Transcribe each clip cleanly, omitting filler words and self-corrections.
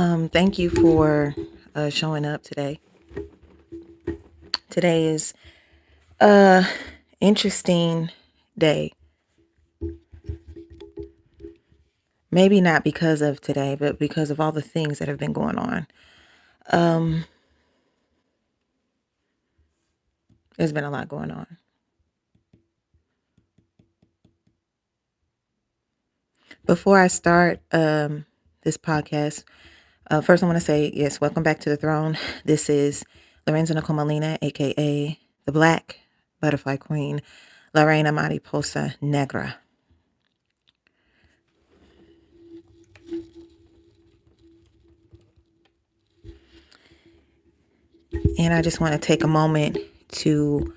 Thank you for showing up today. Today is a interesting day. Maybe not because of today, but because of all the things that have been going on. Um, there's been a lot going on. Before I start this podcast, first I want to say yes, welcome back to the throne. This is LORENZA NICHOLL MOLINA, aka the Black Butterfly Queen, Lorena Mariposa Negra. And I just want to take a moment to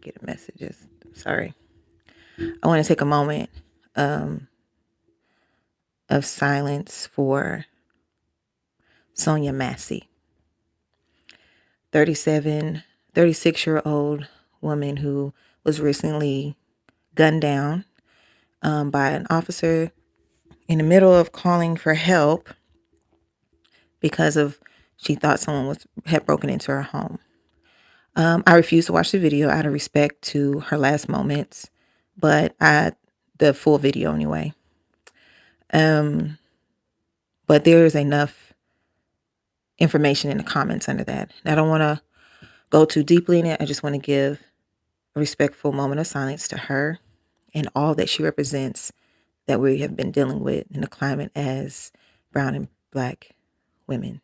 get messages. Sorry. I want to take a moment of silence for Sonia Massey, 36-year-old woman who was recently gunned down by an officer in the middle of calling for help because of she thought someone had broken into her home. I refused to watch the video out of respect to her last moments, but the full video anyway. But there is enough information in the comments under that. I don't want to go too deeply in it. I just want to give a respectful moment of silence to her and all that she represents that we have been dealing with in the climate as brown and black women.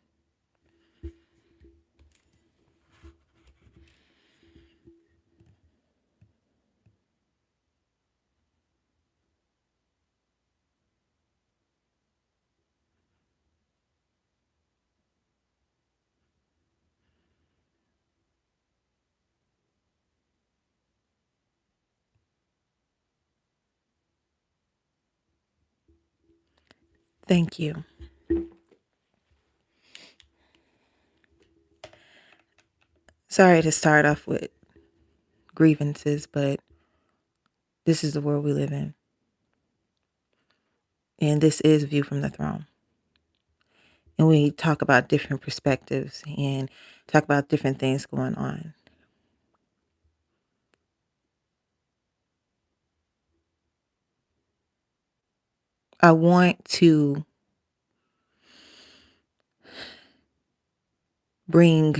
Thank you. Sorry to start off with grievances, but this is the world we live in. And this is View from the Throne. And we talk about different perspectives and talk about different things going on. I want to bring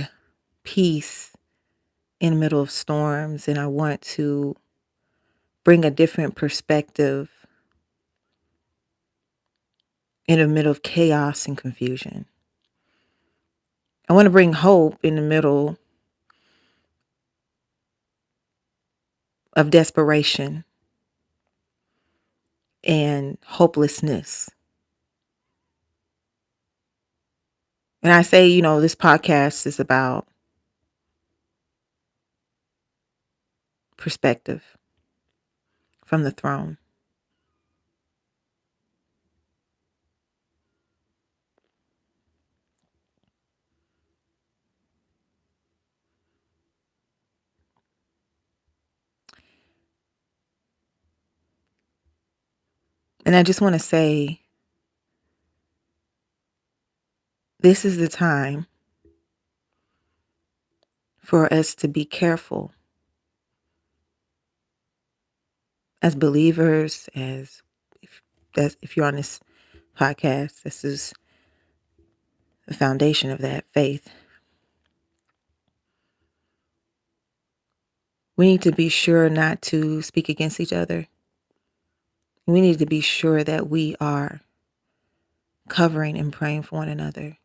peace in the middle of storms, and I want to bring a different perspective in the middle of chaos and confusion. I want to bring hope in the middle of desperation and hopelessness. And I say, this podcast is about perspective from the throne. And I just want to say, this is the time for us to be careful as believers, if you're on this podcast, this is the foundation of that faith. We need to be sure not to speak against each other. We need to be sure that we are covering and praying for one another.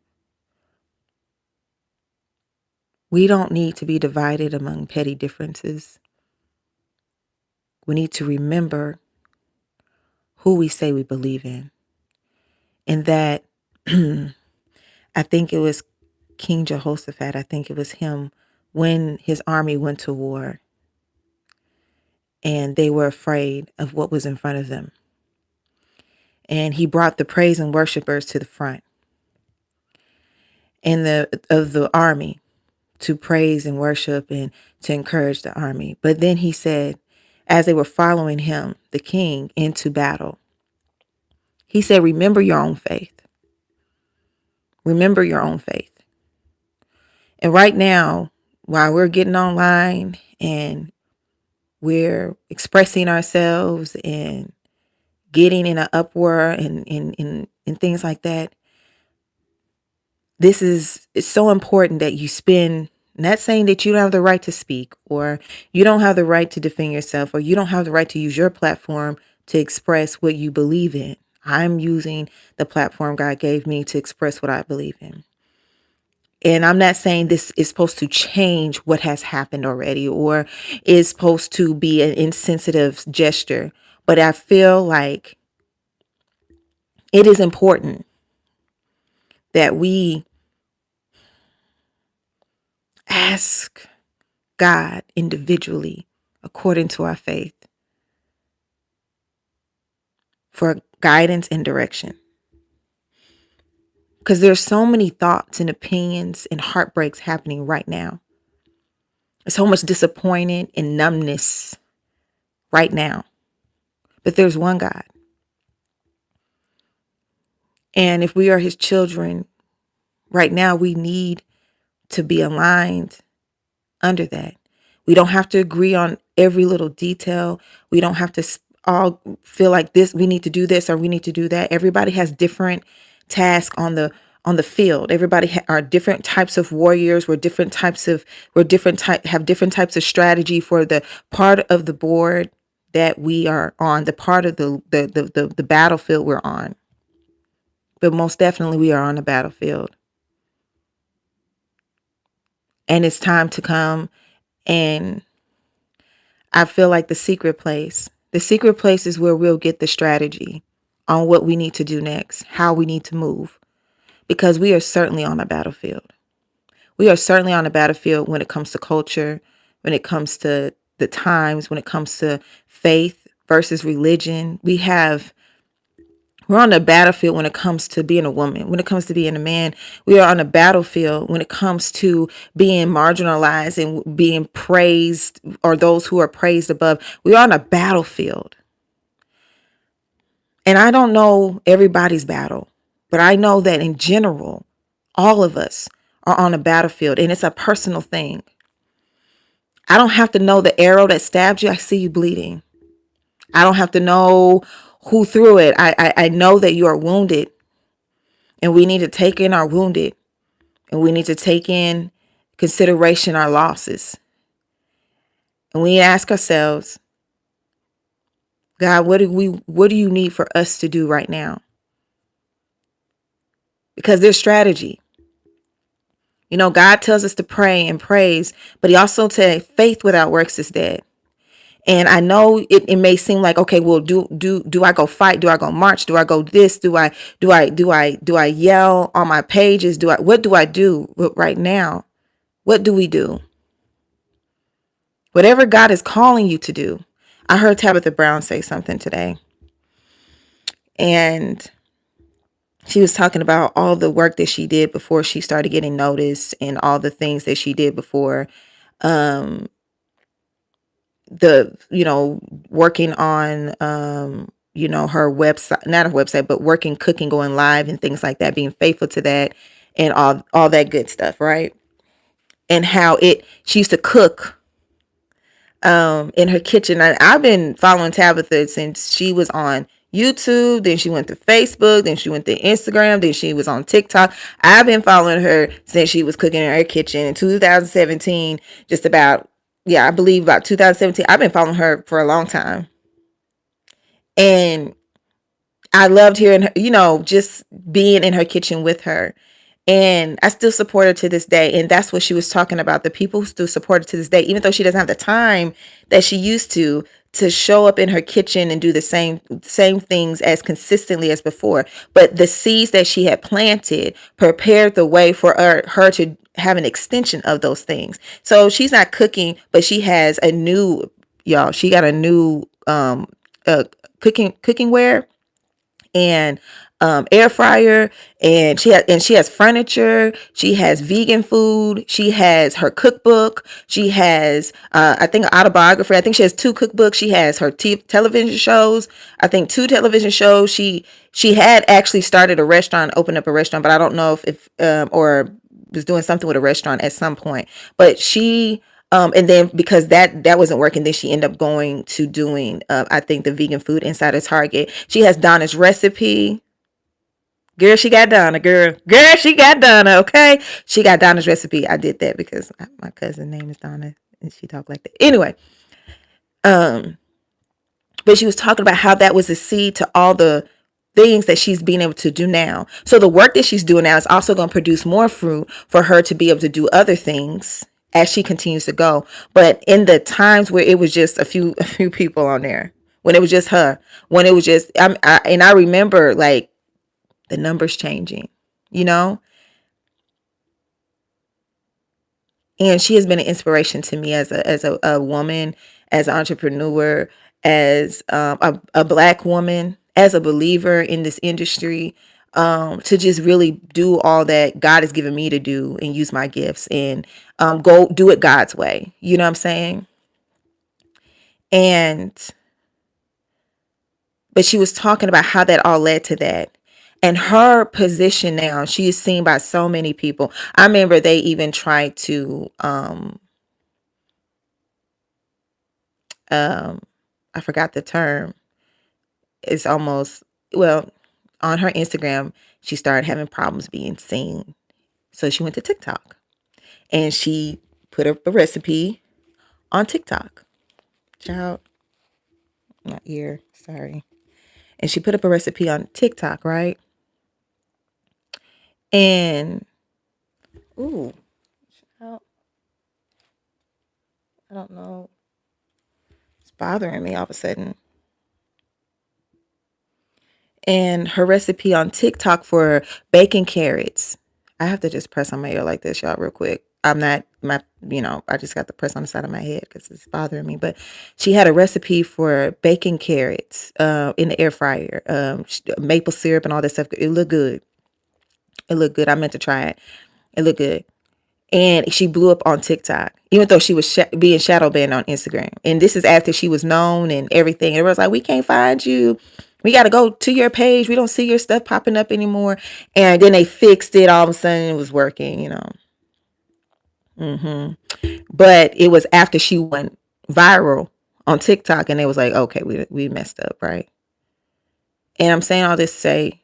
We don't need to be divided among petty differences. We need to remember who we say we believe in. And that, I think it was King Jehoshaphat, I think it was him, when his army went to war and they were afraid of what was in front of them. And he brought the praise and worshipers to the front of the army to praise and worship and to encourage the army. But then he said, as they were following him, the king, into battle. He said, remember your own faith. Remember your own faith. And right now, while we're getting online and we're expressing ourselves and getting in an uproar and things like that, it's so important that you spend, not saying that you don't have the right to speak, or you don't have the right to defend yourself, or you don't have the right to use your platform to express what you believe in. I'm using the platform God gave me to express what I believe in. And I'm not saying this is supposed to change what has happened already, or is supposed to be an insensitive gesture, but I feel like it is important that we ask God individually, according to our faith, for guidance and direction. Because there's so many thoughts and opinions and heartbreaks happening right now. There's so much disappointment and numbness right now. But there's one God. And if we are his children, right now we need to be aligned under that. We don't have to agree on every little detail. We don't have to all feel like this, we need to do this or we need to do that. Everybody has different tasks on the field. Everybody are different types of warriors. Have different types of strategy for the part of the board that we are on, the part of the battlefield we're on. But most definitely we are on the battlefield. And it's time to come, and I feel like the secret place is where we'll get the strategy on what we need to do next, how we need to move, because we are certainly on a battlefield. We are certainly on a battlefield when it comes to culture, when it comes to the times, when it comes to faith versus religion. We're on a battlefield when it comes to being a woman, when it comes to being a man. We are on a battlefield when it comes to being marginalized and being praised, or those who are praised above. We are on a battlefield. And I don't know everybody's battle, but I know that in general, all of us are on a battlefield, and it's a personal thing. I don't have to know the arrow that stabbed you. I see you bleeding. I don't have to know who threw it. I know that you are wounded, and we need to take in our wounded, and we need to take in consideration our losses. And we ask ourselves, God, what do you need for us to do right now? Because there's strategy. You know, God tells us to pray and praise, but he also said faith without works is dead. And I know it may seem like, okay, well, do I go fight? Do I go march? Do I go this? Do I yell on my pages? What do I do right now? What do we do? Whatever God is calling you to do. I heard Tabitha Brown say something today, and she was talking about all the work that she did before she started getting noticed, and all the things that she did before, working on, her website, not a website, but working, cooking, going live and things like that, being faithful to that and all that good stuff. Right. And how she used to cook, in her kitchen. I've been following Tabitha since she was on YouTube, then she went to Facebook, then she went to Instagram, then she was on TikTok. I've been following her since she was cooking in her kitchen in 2017, I believe about 2017. I've been following her for a long time. And I loved hearing her, just being in her kitchen with her. And I still support her to this day. And that's what she was talking about. The people who still support her to this day, even though she doesn't have the time that she used to show up in her kitchen and do the same things as consistently as before. But the seeds that she had planted prepared the way for her to have an extension of those things. So she's not cooking, but she has she got a new cooking ware. And air fryer, and she has furniture. She has vegan food. She has her cookbook. She has I think an autobiography. I think she has 2 cookbooks. She has her television shows. I think 2 television shows. She had actually started a restaurant, opened up a restaurant, but I don't know if or was doing something with a restaurant at some point. But she and then because that wasn't working, then she ended up going to doing I think the vegan food inside of Target. She has Donna's recipe. Girl, she got Donna. Girl, she got Donna. Okay, she got Donna's recipe. I did that because my cousin's name is Donna, and she talked like that. Anyway, but she was talking about how that was a seed to all the things that she's being able to do now. So the work that she's doing now is also going to produce more fruit for her to be able to do other things as she continues to go. But in the times where it was just a few people on there, when it was just her, when it was just and I remember like the numbers changing, you know. And she has been an inspiration to me as a woman, as an entrepreneur, as a Black woman, as a believer in this industry, to just really do all that God has given me to do and use my gifts and go do it God's way. You know what I'm saying? And but she was talking about how that all led to that. And her position now, she is seen by so many people. I remember they even tried to I forgot the term. It's almost, well, on her Instagram, she started having problems being seen. So she went to TikTok and she put up a recipe on TikTok. Child, my ear, sorry. And she put up a recipe on TikTok, right? And, ooh, child, I don't know. It's bothering me all of a sudden. And her recipe on TikTok for baking carrots. I have to just press on my ear like this, y'all, real quick. I'm not I just got the press on the side of my head because it's bothering me. But she had a recipe for baking carrots in the air fryer, maple syrup and all that stuff. It looked good. It looked good. I meant to try it. It looked good. And she blew up on TikTok, even though she was being shadow banned on Instagram. And this is after she was known and everything. Everyone's like, we can't find you. We got to go to your page. We don't see your stuff popping up anymore. And then they fixed it. All of a sudden it was working, you know. But it was after she went viral on TikTok and it was like, okay, we messed up, right? And I'm saying all this to say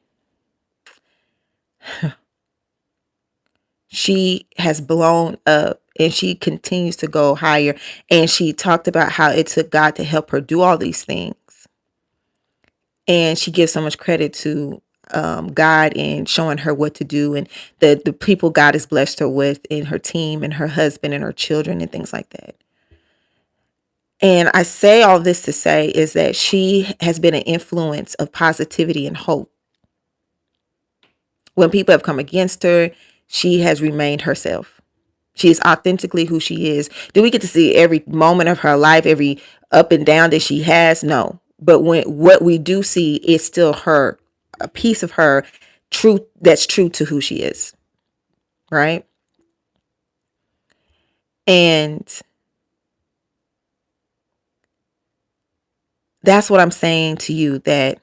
she has blown up and she continues to go higher. And she talked about how it took God to help her do all these things. And she gives so much credit to God and showing her what to do and the people God has blessed her with in her team and her husband and her children and things like that. And I say all this to say is that she has been an influence of positivity and hope. When people have come against her, she has remained herself. She is authentically who she is. Do we get to see every moment of her life, every up and down that she has? No. But what we do see is still her, a piece of her, truth that's true to who she is. Right? And that's what I'm saying to you, that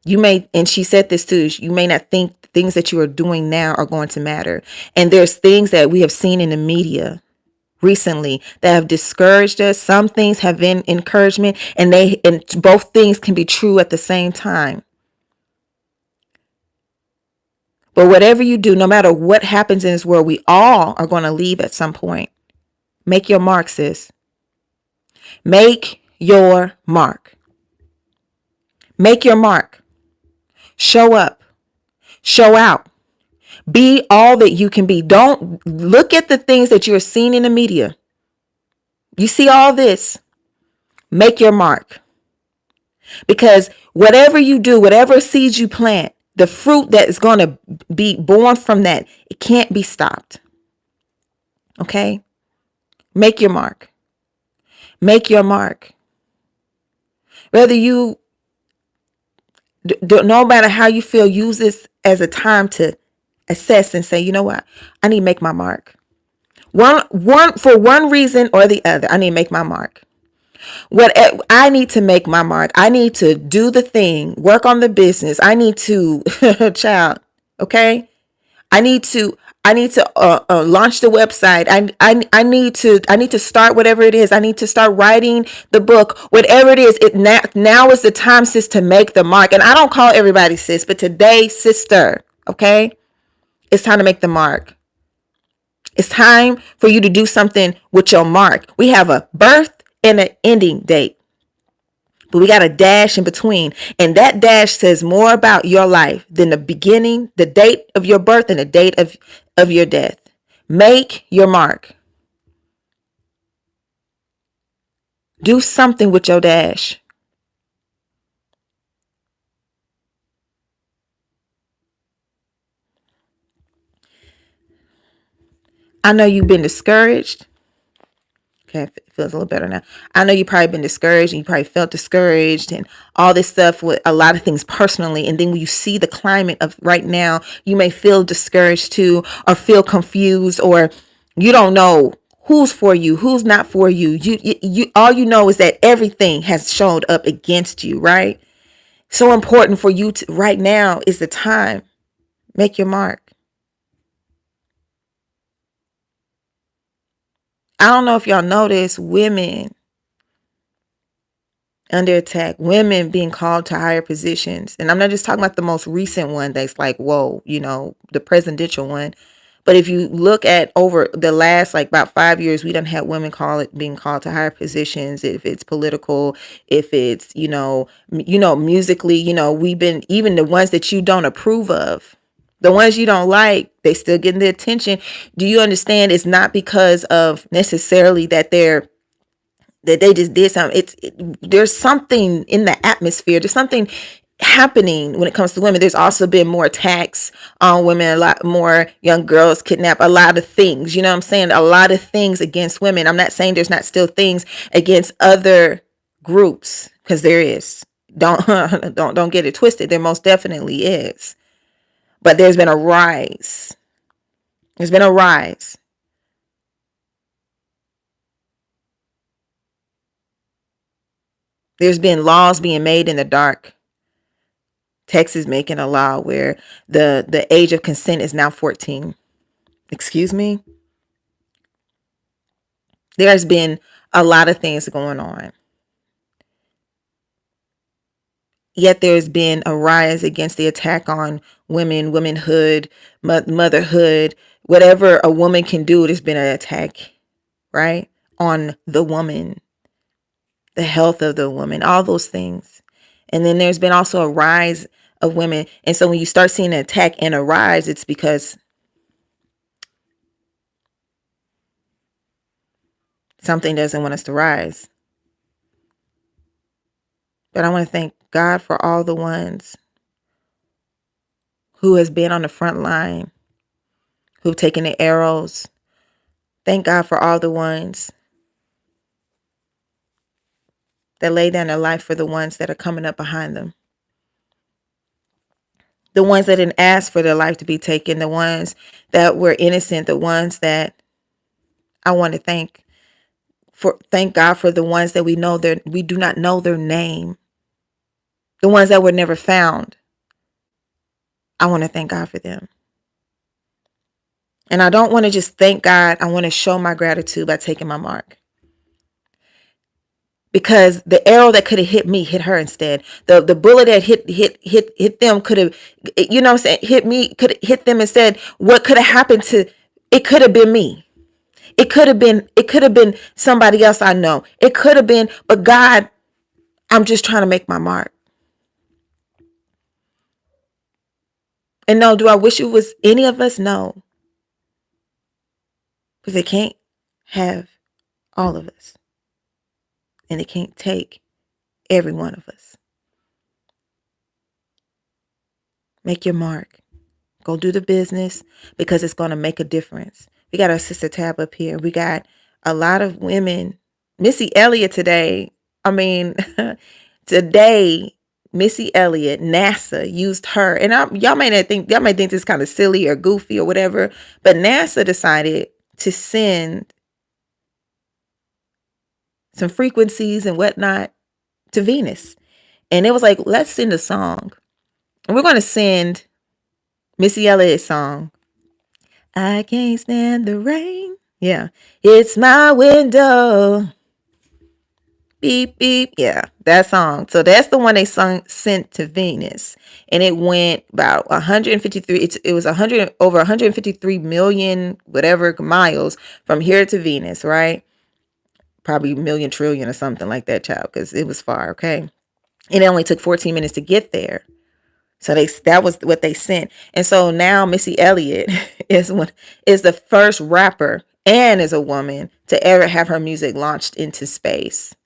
you may, and she said this too, you may not think things that you are doing now are going to matter. And there's things that we have seen in the media recently that have discouraged us. Some things have been encouragement, and both things can be true at the same time. But whatever you do, no matter what happens in this world, we all are going to leave at some point. Make your mark, sis. Make your mark. Make your mark. Show up. Show out. Be all that you can be. Don't look at the things that you're seeing in the media. You see all this. Make your mark. Because whatever you do, whatever seeds you plant, the fruit that is going to be born from that, it can't be stopped. Okay? Make your mark. Make your mark. Whether you No matter how you feel, use this as a time to assess and say, you know what? I need to make my mark. For one reason or the other, I need to make my mark. What I need to make my mark. I need to do the thing, work on the business. I need to, child, okay? I need to launch the website. I need to start whatever it is. I need to start writing the book, whatever it is. Now is the time, sis, to make the mark. And I don't call everybody sis, but today, sister, okay? It's time to make the mark. It's time for you to do something with your mark. We have a birth and an ending date, but we got a dash in between. And that dash says more about your life than the beginning, the date of your birth and the date of your death. Make your mark. Do something with your dash. I know you've been discouraged. Okay, it feels a little better now. I know you've probably been discouraged and you probably felt discouraged and all this stuff with a lot of things personally. And then when you see the climate of right now, you may feel discouraged too, or feel confused, or you don't know who's for you, who's not for you. You all you know is that everything has showed up against you, right? So important for you to right now is the time. Make your mark. I don't know if y'all notice women under attack, women being called to higher positions. And I'm not just talking about the most recent one that's like, whoa, the presidential one. But if you look at over the last like about 5 years, we done had women being called to higher positions. If it's political, if it's, musically, we've been, even the ones that you don't approve of, the ones you don't like, they still getting the attention. Do you understand? It's not because of necessarily that they just did something. There's something in the atmosphere. There's something happening when it comes to women. There's also been more attacks on women, a lot more young girls kidnapped, a lot of things, you know what I'm saying? A lot of things against women. I'm not saying there's not still things against other groups, because there is. Don't don't get it twisted. There most definitely is. But there's been a rise. There's been a rise. There's been laws being made in the dark. Texas making a law where the age of consent is now 14. Excuse me? There's been a lot of things going on. Yet there's been a rise against the attack on women, womanhood, motherhood, whatever a woman can do, there's been an attack, right? On the woman, the health of the woman, all those things. And then there's been also a rise of women. And so when you start seeing an attack and a rise, it's because something doesn't want us to rise. But I want to thank God for all the ones who has been on the front line, who've taken the arrows. Thank God for all the ones that lay down their life for the ones that are coming up behind them. The ones that didn't ask for their life to be taken, the ones that were innocent, the ones that I want to thank God for the ones that we do not know their name. The ones that were never found. I want to thank God for them. And I don't want to just thank God. I want to show my gratitude by taking my mark. Because the arrow that could have hit me hit her instead. The bullet that hit them could have, hit me, could have hit them instead. What could have happened to it could have been me. It could have been somebody else I know. It could have been, but God, I'm just trying to make my mark. And no, do I wish it was any of us? No. Because they can't have all of us. And it can't take every one of us. Make your mark. Go do the business, because it's going to make a difference. We got our sister Tab up here. We got a lot of women. Missy Elliott today. I mean, today, Missy Elliott, NASA used her, and y'all might think this is kind of silly or goofy or whatever, but NASA decided to send some frequencies and whatnot to Venus, and it was like, let's send a song, and we're going to send Missy Elliott's song, "I Can't Stand the Rain." Yeah, it's my window. Beep beep. Yeah, that song. So that's the one they sent to Venus, and it went about 153. It was 100 over 153 million whatever miles from here to Venus, right? Probably million trillion or something like that, child, because it was far. Okay, and it only took 14 minutes to get there. So that was what they sent, and so now Missy Elliott is the first rapper and is a woman to ever have her music launched into space.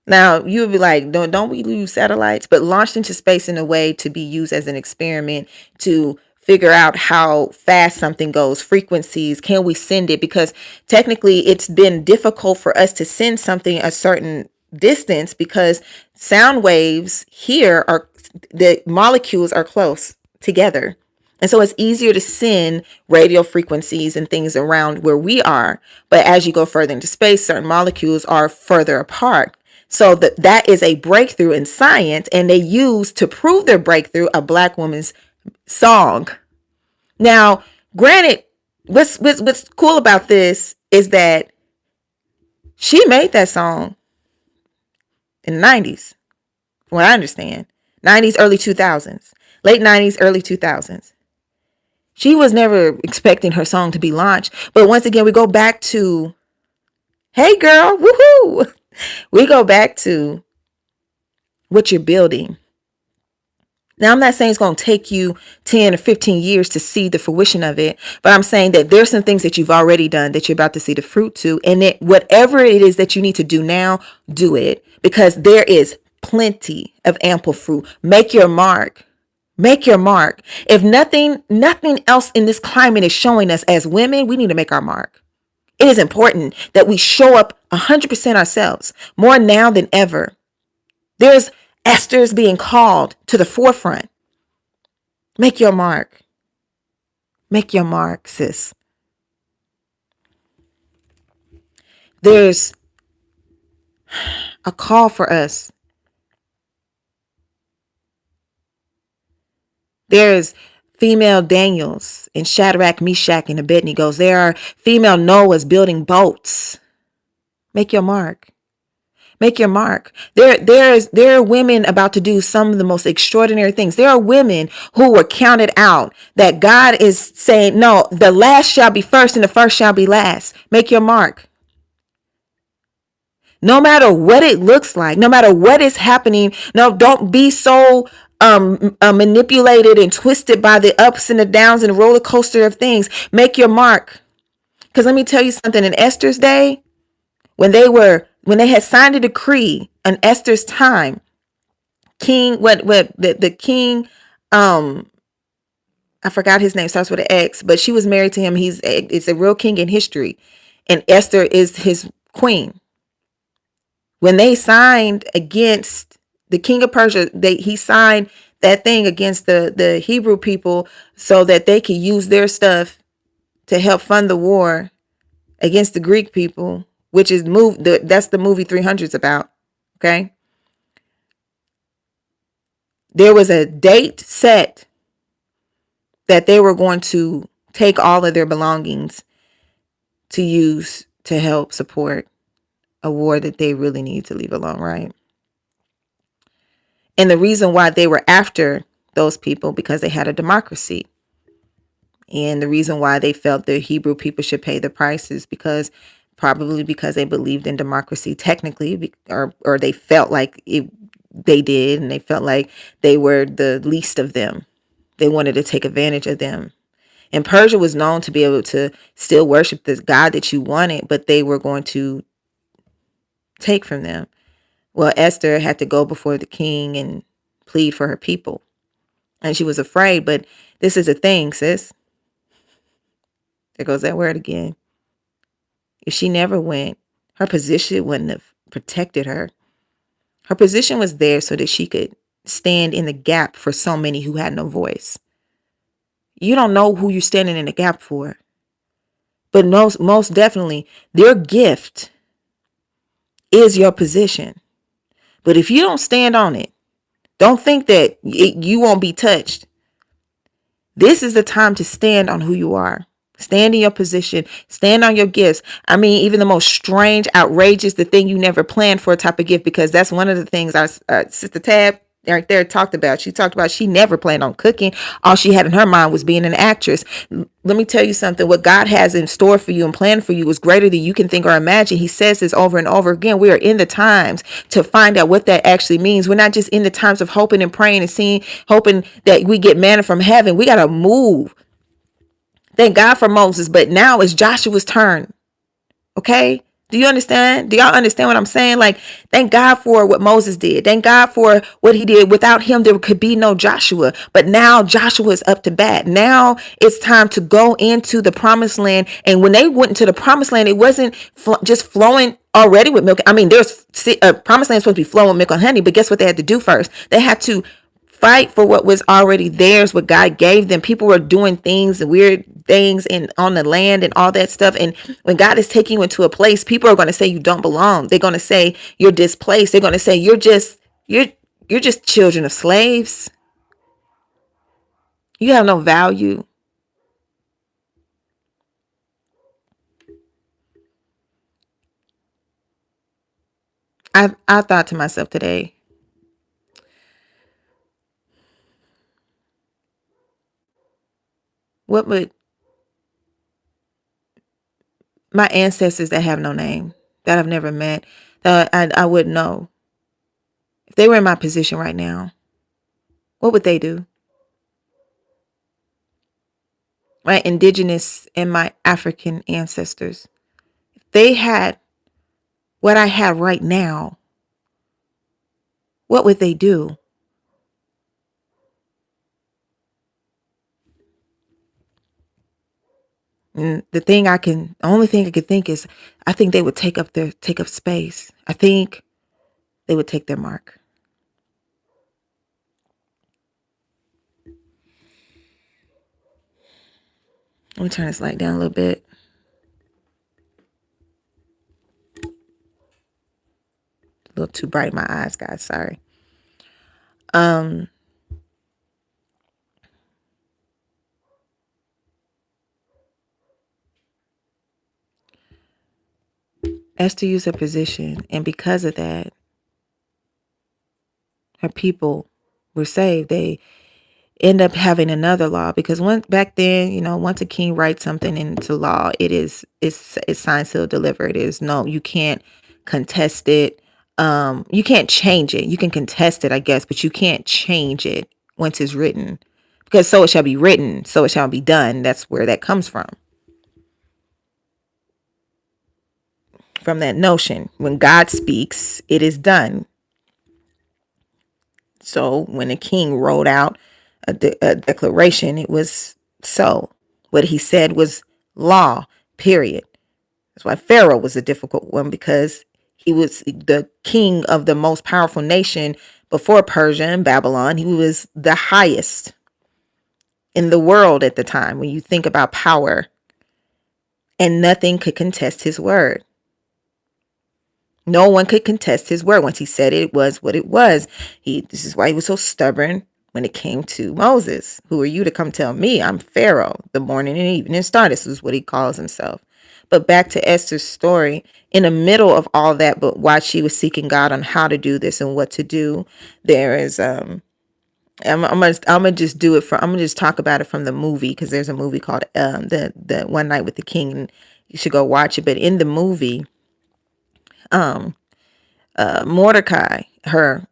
Now, you would be like, don't we use satellites? But launched into space in a way to be used as an experiment to figure out how fast something goes, frequencies, can we send it? Because technically it's been difficult for us to send something a certain distance because sound waves here are, the molecules are close together. And so it's easier to send radio frequencies and things around where we are. But as you go further into space, certain molecules are further apart. So that is a breakthrough in science, and they use to prove their breakthrough a black woman's song. Now, granted, what's cool about this is that she made that song in the 90s, from what I understand. 90s, early 2000s. Late 90s, early 2000s. She was never expecting her song to be launched. But once again, we go back to, hey girl, woohoo! We go back to what you're building. Now, I'm not saying it's going to take you 10 or 15 years to see the fruition of it, but I'm saying that there's some things that you've already done that you're about to see the fruit to. And that whatever it is that you need to do now, do it, because there is plenty of ample fruit. Make your mark. Make your mark. If nothing else in this climate is showing us as women, we need to make our mark. It is important that we show up 100% ourselves, more now than ever. There's Esther's being called to the forefront. Make your mark. Make your mark, sis. There's a call for us. There's female Daniels and Shadrach, Meshach, and Abednego. There are female Noahs building boats. Make your mark. Make your mark. There are women about to do some of the most extraordinary things. There are women who were counted out that God is saying, no, the last shall be first and the first shall be last. Make your mark. No matter what it looks like, no matter what is happening, no, don't be so manipulated and twisted by the ups and the downs and the roller coaster of things. Make your mark. Because let me tell you something, in Esther's day, when they had signed a decree in Esther's time, the king, I forgot his name, starts with an X, but she was married to him. It's a real king in history, and Esther is his queen. When they signed against the king of Persia, he signed that thing against the Hebrew people so that they could use their stuff to help fund the war against the Greek people, which is that's the movie 300's about. Okay. There was a date set that they were going to take all of their belongings to use to help support a war that they really need to leave alone, right? And the reason why they were after those people, because they had a democracy. And the reason why they felt the Hebrew people should pay the prices, probably because they believed in democracy technically, or they felt like they did, and they felt like they were the least of them. They wanted to take advantage of them. And Persia was known to be able to still worship the God that you wanted, but they were going to take from them. Well, Esther had to go before the king and plead for her people. And she was afraid, but this is a thing, sis. There goes that word again. If she never went, her position wouldn't have protected her. Her position was there so that she could stand in the gap for so many who had no voice. You don't know who you're standing in the gap for. But most definitely, their gift is your position. But if you don't stand on it, don't think that you won't be touched. This is the time to stand on who you are. Stand in your position. Stand on your gifts. I mean, even the most strange, outrageous, the thing you never planned for type of gift, because that's one of the things our Sister Tab right there talked about. She talked about she never planned on cooking. All she had in her mind was being an actress. Let me tell you something. What God has in store for you and planned for you is greater than you can think or imagine. He says this over and over again. We are in the times to find out what that actually means. We're not just in the times of hoping and praying and seeing, hoping that we get manna from heaven. We got to move. Thank God for Moses, but now it's Joshua's turn. Okay? Do you understand? Do y'all understand what I'm saying? Like, thank God for what Moses did. Thank God for what he did. Without him, there could be no Joshua. But now Joshua is up to bat. Now it's time to go into the promised land. And when they went into the promised land, it wasn't just flowing already with milk. I mean, there's promised land is supposed to be flowing with milk and honey, but guess what they had to do first? They had to fight for what was already theirs, what God gave them. People were doing things and weird things on the land and all that stuff. And when God is taking you into a place, people are going to say you don't belong. They're going to say you're displaced. They're going to say you're just children of slaves. You have no value. I thought to myself today, what would my ancestors that have no name, that I've never met, that I wouldn't know, if they were in my position right now, what would they do? My indigenous and my African ancestors, if they had what I have right now, what would they do? And the only thing I could think is, I think they would take up space. I think they would take their mark. Let me turn this light down a little bit. A little too bright in my eyes, guys. Sorry. Esther used her position, and because of that, her people were saved. They end up having another law, because back then, once a king writes something into law, it's signed, sealed, delivered. You can't contest it. You can't change it. You can contest it, I guess, but you can't change it once it's written, because so it shall be written, so it shall be done. That's where that comes from that notion. When God speaks, it is done. So when a king wrote out a declaration, it was so. What he said was law, period. That's why Pharaoh was a difficult one, because he was the king of the most powerful nation before Persia and Babylon. He was the highest in the world at the time when you think about power, and nothing could contest his word. No one could contest his word. Once he said it, it was what it was. This is why he was so stubborn when it came to Moses. Who are you to come tell me? I'm Pharaoh, the morning and evening star. This is what he calls himself. But back to Esther's story, in the middle of all that, but while she was seeking God on how to do this and what to do, there is I'm gonna just do it I'm gonna just talk about it from the movie, because there's a movie called the One Night with the King, and you should go watch it. But in the movie, Mordecai, her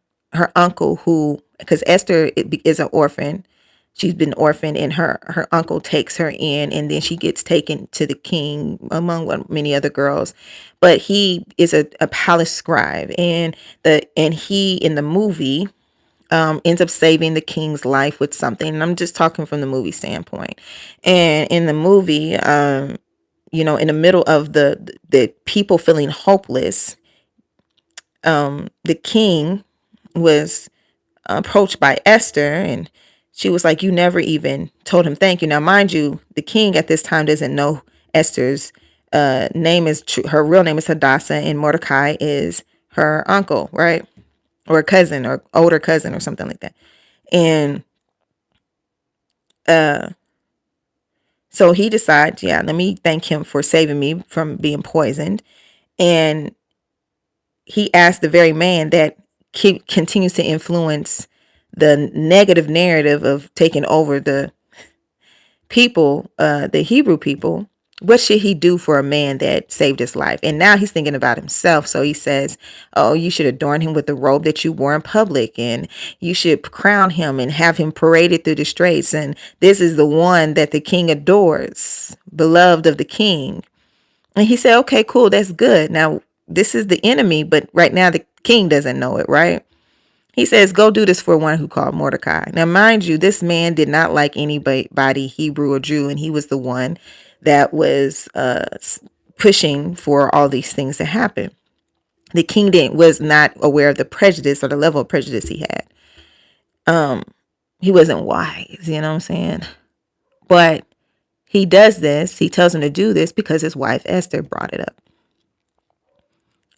uncle, who, because Esther is an orphan, she's been orphaned, and her uncle takes her in, and then she gets taken to the king among many other girls. But he is a palace scribe, and he in the movie ends up saving the king's life with something. And I'm just talking from the movie standpoint. And in the movie, in the middle of the people feeling hopeless, the king was approached by Esther, and she was like, you never even told him thank you. Now, mind you, the king at this time doesn't know Esther's name is her real name is Hadassah, and Mordecai is her uncle, right? Or cousin or older cousin or something like that. And so he decides, yeah, let me thank him for saving me from being poisoned. And he asked the very man that continues to influence the negative narrative of taking over the people, the Hebrew people, what should he do for a man that saved his life? And now he's thinking about himself. So he says, oh, you should adorn him with the robe that you wore in public, and you should crown him and have him paraded through the streets. And this is the one that the king adores, beloved of the king. And he said, okay, cool, that's good. Now, this is the enemy, but right now the king doesn't know it, right? He says, go do this for one who called Mordecai. Now, mind you, this man did not like anybody, Hebrew or Jew, and he was the one that was pushing for all these things to happen. The king was not aware of the prejudice or the level of prejudice he had. He wasn't wise, you know what I'm saying? But he does this. He tells him to do this because his wife Esther brought it up.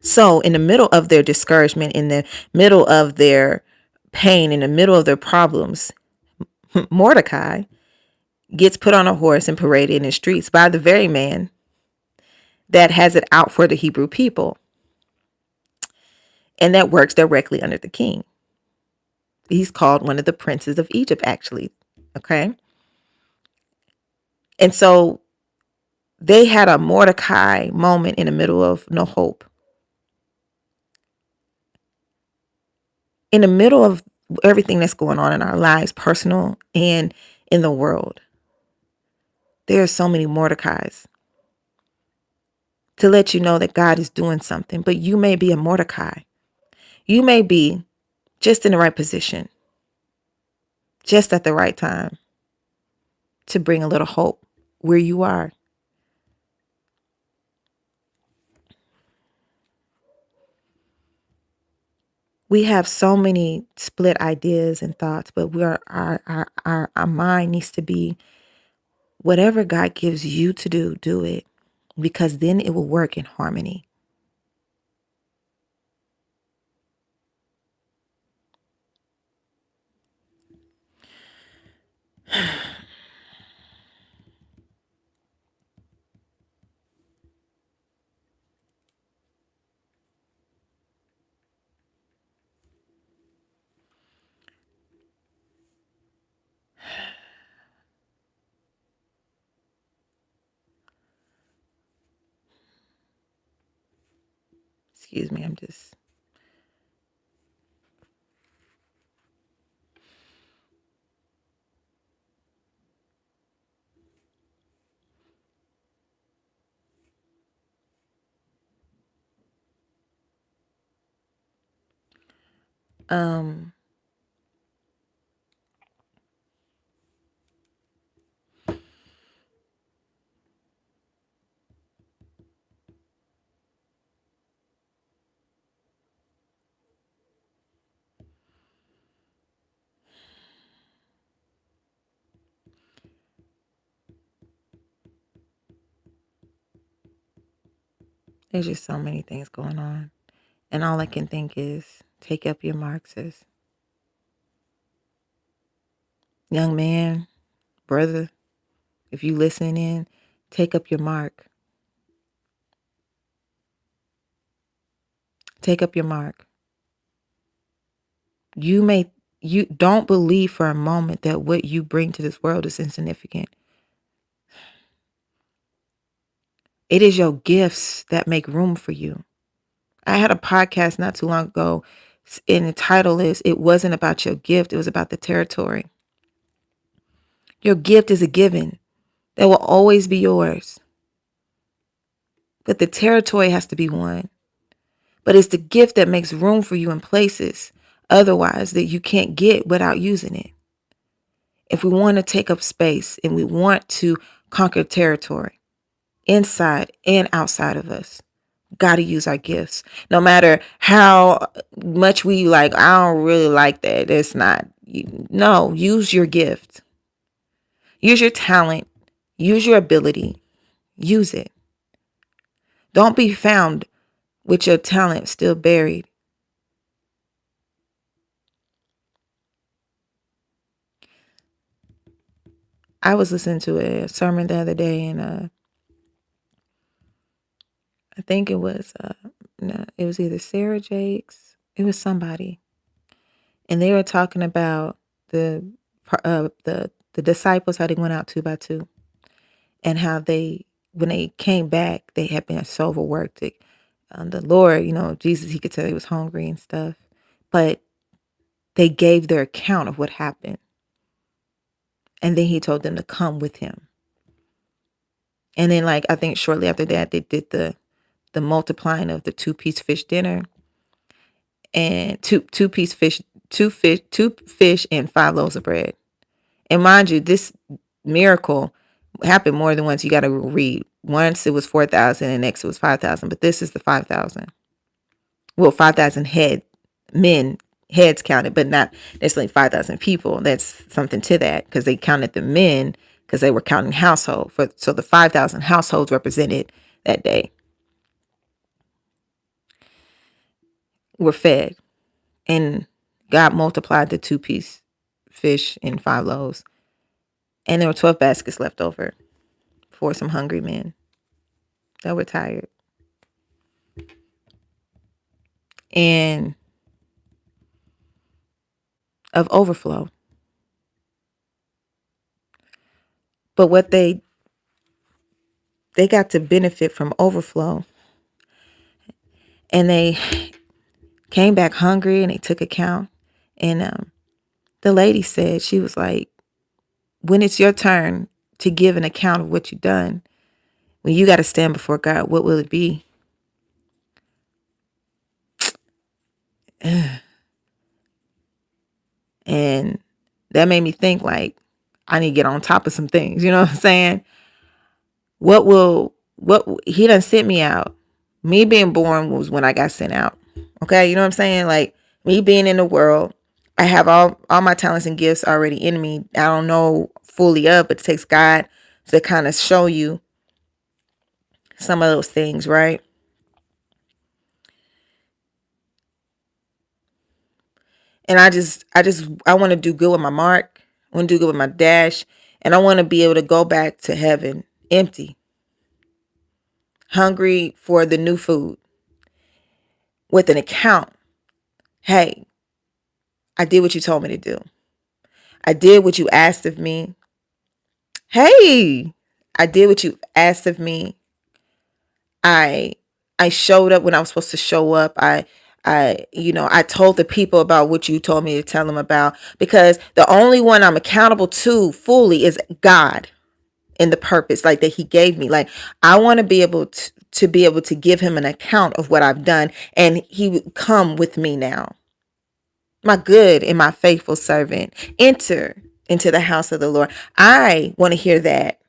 So in the middle of their discouragement, in the middle of their pain, in the middle of their problems, Mordecai gets put on a horse and paraded in the streets by the very man that has it out for the Hebrew people. And that works directly under the king. He's called one of the princes of Egypt, actually. Okay. And so they had a Mordecai moment in the middle of no hope. In the middle of everything that's going on in our lives, personal and in the world, there are so many Mordecais to let you know that God is doing something. But you may be a Mordecai. You may be just in the right position, just at the right time to bring a little hope where you are. We have so many split ideas and thoughts, but our mind needs to be whatever God gives you to do, do it, because then it will work in harmony. Excuse me, I'm just there's just so many things going on. And all I can think is take up your mark, sis. Young man, brother, if you listen in, take up your mark. Take up your mark. You don't believe for a moment that what you bring to this world is insignificant. It is your gifts that make room for you. I had a podcast not too long ago, and the title is It Wasn't About Your Gift, it was about the territory. Your gift is a given that will always be yours. But the territory has to be won. But it's the gift that makes room for you in places otherwise that you can't get without using it. If we want to take up space and we want to conquer territory inside and outside of us, Gotta use our gifts. No matter how much we like, I don't really like that. It's not. No, use your gift. Use your talent. Use your ability. Use it. Don't be found with your talent still buried. I was listening to a sermon the other day, and I think it was no, it was either Sarah Jakes. It was somebody, and they were talking about the disciples, how they went out two by two, and how they, when they came back, they had been so overworked. The Lord, Jesus, he could tell he was hungry and stuff, but they gave their account of what happened, and then he told them to come with him. And then, like, I think shortly after that, they did the multiplying of the 2-piece fish dinner, and two-piece fish, two fish and 5 loaves of bread. And mind you, this miracle happened more than once. You got to read. Once it was 4,000, and next it was 5,000, but this is the 5,000. Well, 5,000 heads counted, but not necessarily 5,000 people. That's something to that, because they counted the men because they were counting household. So the 5,000 households represented that day were fed, and God multiplied the 2-piece fish and 5 loaves, and there were 12 baskets left over for some hungry men that were tired. And of overflow. But what they got to benefit from overflow, and they came back hungry, and they took account. And the lady said, she was like, when it's your turn to give an account of what you've done, when you got to stand before God, what will it be? And that made me think, like, I need to get on top of some things. You know what I'm saying? He done sent me out. Me being born was when I got sent out. Okay. You know what I'm saying? Like, me being in the world, I have all my talents and gifts already in me. I don't know fully up, but it takes God to kind of show you some of those things, right? And I want to do good with my mark. I want to do good with my dash. And I want to be able to go back to heaven empty, hungry for the new food, with an account. Hey, I did what you told me to do. I did what you asked of me. Hey, I did what you asked of me. I showed up when I was supposed to show up. I told the people about what you told me to tell them about, because the only one I'm accountable to fully is God and the purpose like that he gave me. Like, I want to be able to be able to give him an account of what I've done, and he would come with me now. My good and my faithful servant, enter into the house of the Lord. I want to hear that.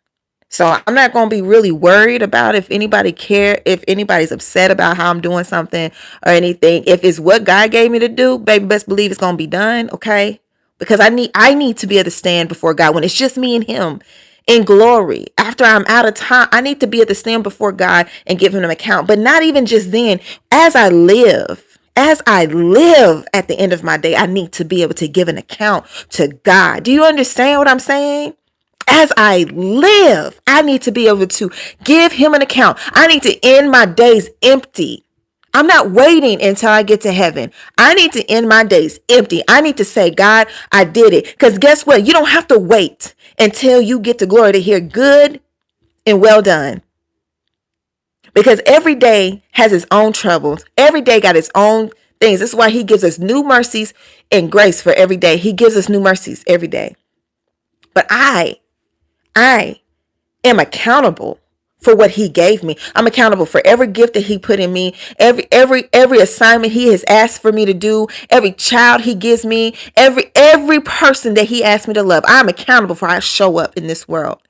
So I'm not going to be really worried about if anybody's upset about how I'm doing something or anything. If it's what God gave me to do, baby, best believe it's going to be done. Okay. Because I need to be able to stand before God when it's just me and him in glory. After I'm out of time, I need to be able to stand before God and give him an account. But not even just then. As I live at the end of my day, I need to be able to give an account to God. Do you understand what I'm saying? As I live, I need to be able to give him an account. I need to end my days empty. I'm not waiting until I get to heaven. I need to end my days empty. I need to say, God, I did it. Because guess what? You don't have to wait until you get to glory to hear good and well done. Because every day has its own troubles. Every day got its own things. This is why he gives us new mercies and grace for every day. He gives us new mercies every day. But I am accountable for what he gave me. I'm accountable for every gift that he put in me, every assignment he has asked for me to do, every child he gives me, every person that he asked me to love. I'm accountable for how I show up in this world.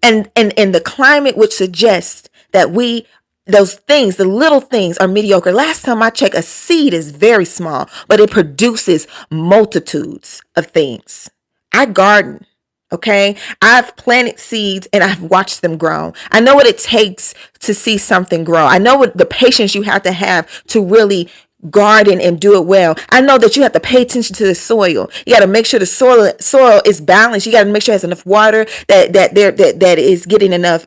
And the climate which suggests that we those things, the little things are mediocre. Last time I checked, a seed is very small, but it produces multitudes of things. I garden. Okay. I've planted seeds and I've watched them grow. I know what it takes to see something grow. I know what the patience you have to really garden and do it well. I know that you have to pay attention to the soil. You got to make sure the soil is balanced. You got to make sure it has enough water, that is getting enough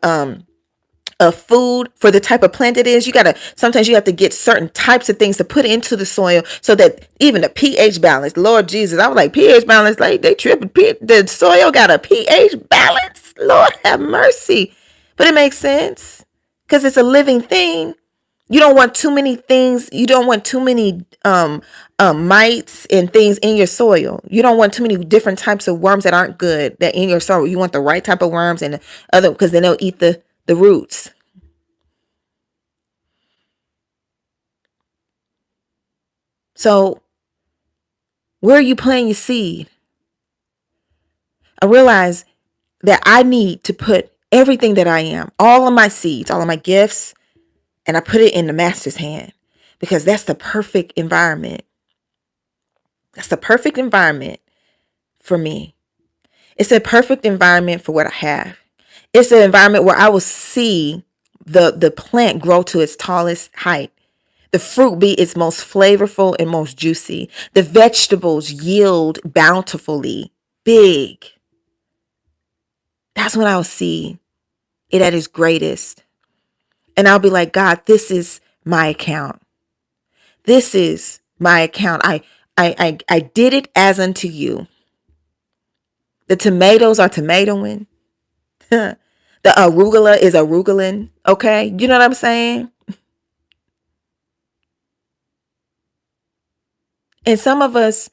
of food for the type of plant it is. Sometimes you have to get certain types of things to put into the soil so that even the pH balance, Lord Jesus, I was like, pH balance, like they tripping. The soil got a pH balance. Lord have mercy. But it makes sense because it's a living thing. You don't want too many things. You don't want too many mites and things in your soil. You don't want too many different types of worms that aren't good that in your soil. You want the right type of worms and the other, because then they'll eat the roots. So where are you planting your seed? I realize that I need to put everything that I am, all of my seeds, all of my gifts, and I put it in the master's hand, because that's the perfect environment. That's the perfect environment for me. It's a perfect environment for what I have. It's an environment where I will see the plant grow to its tallest height. The fruit be its most flavorful and most juicy. The vegetables yield bountifully, big. That's when I'll see it at its greatest. And I'll be like, God, this is my account. This is my account. I did it as unto you. The tomatoes are tomatoing. The arugula is arugulan. Okay? You know what I'm saying? And some of us,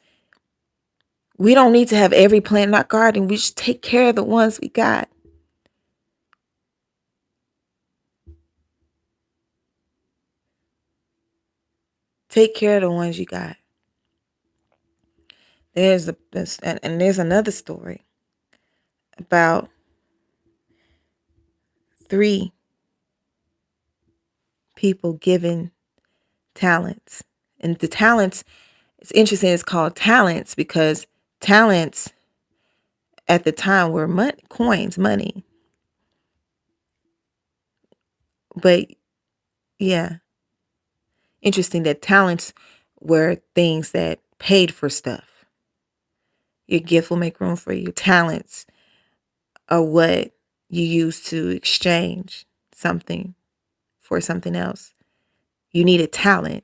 we don't need to have every plant in our garden. We just take care of the ones we got. Take care of the ones you got. There's another story about 3 people given talents. And the talents, it's interesting, it's called talents because talents at the time were coins, money. But yeah, interesting that talents were things that paid for stuff. Your gift will make room for you. Talents are what you use to exchange something for something else. You needed talent,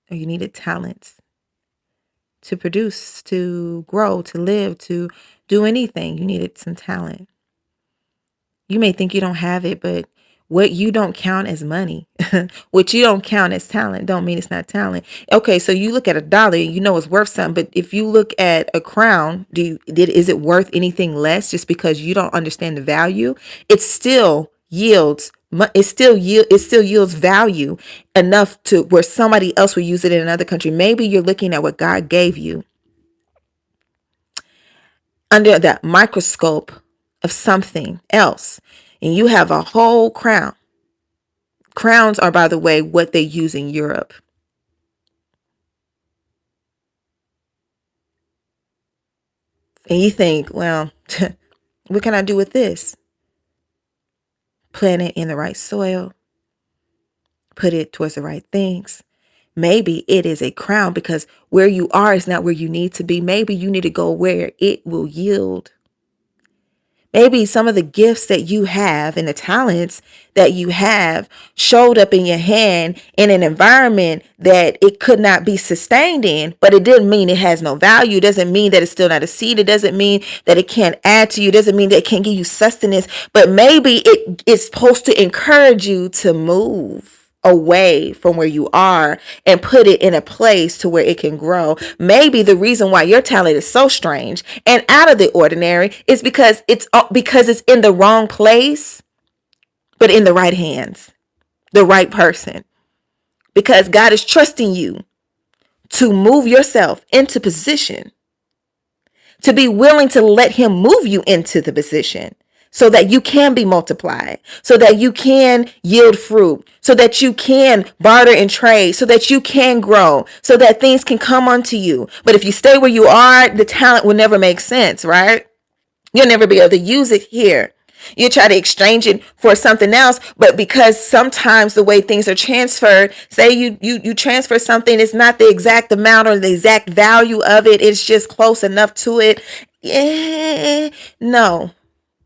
or you needed talents to produce, to grow, to live, to do anything. You needed some talent. You may think you don't have it, but what you don't count as money, what you don't count as talent, don't mean it's not talent. Okay, so you look at $1, you know it's worth something, but if you look at a crown, is it worth anything less just because you don't understand the value? It still yields value enough to where somebody else will use it in another country. Maybe you're looking at what God gave you under that microscope of something else, and you have a whole crown. Crowns are, by the way, what they use in Europe. And you think, well, what can I do with this? Plant it in the right soil. Put it towards the right things. Maybe it is a crown because where you are is not where you need to be. Maybe you need to go where it will yield. Maybe some of the gifts that you have and the talents that you have showed up in your hand in an environment that it could not be sustained in, but it didn't mean it has no value. It doesn't mean that it's still not a seed. It doesn't mean that it can't add to you. It doesn't mean that it can't give you sustenance, but maybe it is supposed to encourage you to move away from where you are and put it in a place to where it can grow. Maybe the reason why your talent is so strange and out of the ordinary is because it's in the wrong place, but in the right hands, the right person. Because God is trusting you to move yourself into position, to be willing to let him move you into the position so that you can be multiplied, so that you can yield fruit, so that you can barter and trade, so that you can grow, so that things can come unto you. But if you stay where you are, the talent will never make sense, right? You'll never be able to use it here. You try to exchange it for something else, but because sometimes the way things are transferred, say you transfer something, it's not the exact amount or the exact value of it, it's just close enough to it. No,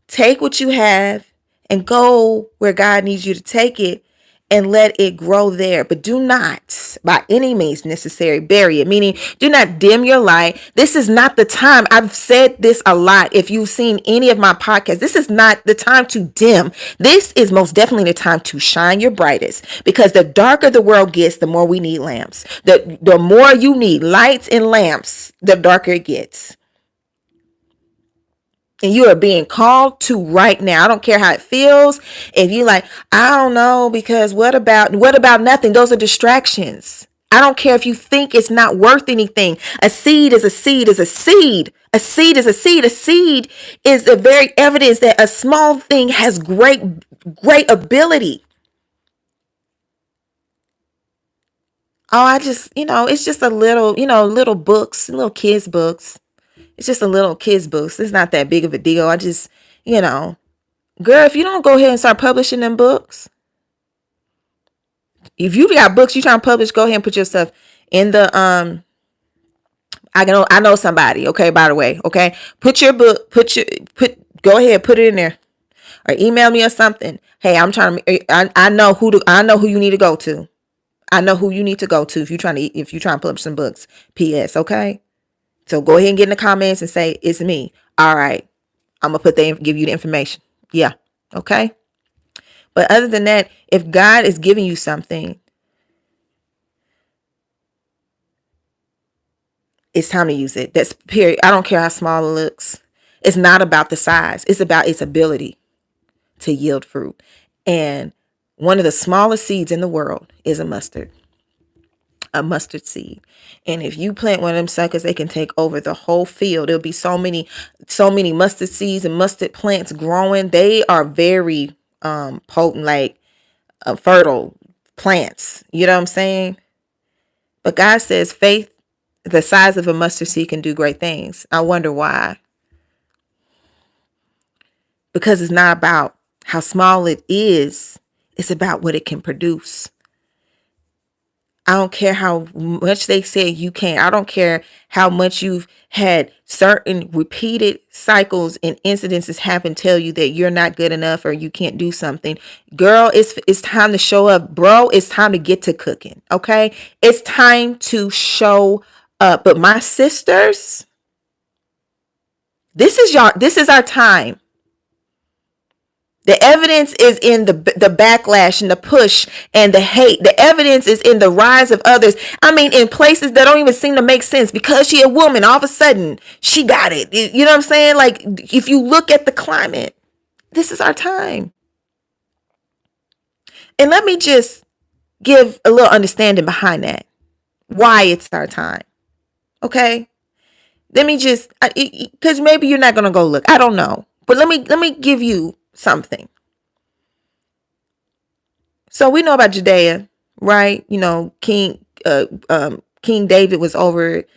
take what you have and go where God needs you to take it and let it grow there. But do not, by any means necessary, bury it. Meaning, do not dim your light. This is not the time. I've said this a lot. If you've seen any of my podcasts, this is not the time to dim. This is most definitely the time to shine your brightest. Because the darker the world gets, the more we need lamps. The more you need lights and lamps, the darker it gets. And you are being called to right now. I don't care how it feels. If you like, I don't know, because what about nothing? Those are distractions. I don't care if you think it's not worth anything. A seed is a seed is a seed. A seed is a seed. A seed is the very evidence that a small thing has great ability. Oh, it's just a little, little books, little kids books. It's just a little kids books. It's not that big of a deal. I just, girl, if you don't go ahead and start publishing them books, if you got books you trying to publish, go ahead and put your stuff in the I know somebody. Okay, by the way, okay, put your book, go ahead, put it in there, or email me or something. Hey, I'm trying to. I know who you need to go to. I know who you need to go to if you're trying to publish some books. P.S. Okay. So go ahead and get in the comments and say, it's me. All right. I'm going to give you the information. Yeah. Okay. But other than that, if God is giving you something, it's time to use it. That's period. I don't care how small it looks. It's not about the size. It's about its ability to yield fruit. And one of the smallest seeds in the world is a mustard seed. And if you plant one of them suckers, they can take over the whole field. There'll be so many mustard seeds and mustard plants growing. They are very potent, like fertile plants. You know what I'm saying? But God says faith the size of a mustard seed can do great things. I wonder why. Because it's not about how small it is. It's about what it can produce. I don't care how much they say you can. I don't care how much you've had certain repeated cycles and incidences happen tell you that you're not good enough or you can't do something. Girl, it's time to show up. Bro, it's time to get to cooking. Okay? It's time to show up. But my sisters, this is our time. The evidence is in the backlash and the push and the hate. The evidence is in the rise of others. I mean, in places that don't even seem to make sense. Because she a woman, all of a sudden, she got it. You know what I'm saying? Like, if you look at the climate, this is our time. And let me just give a little understanding behind that. Why it's our time. Okay? Let me just, because maybe you're not going to go look. I don't know. But let me give you something. So we know about Judea, right? King David was over it,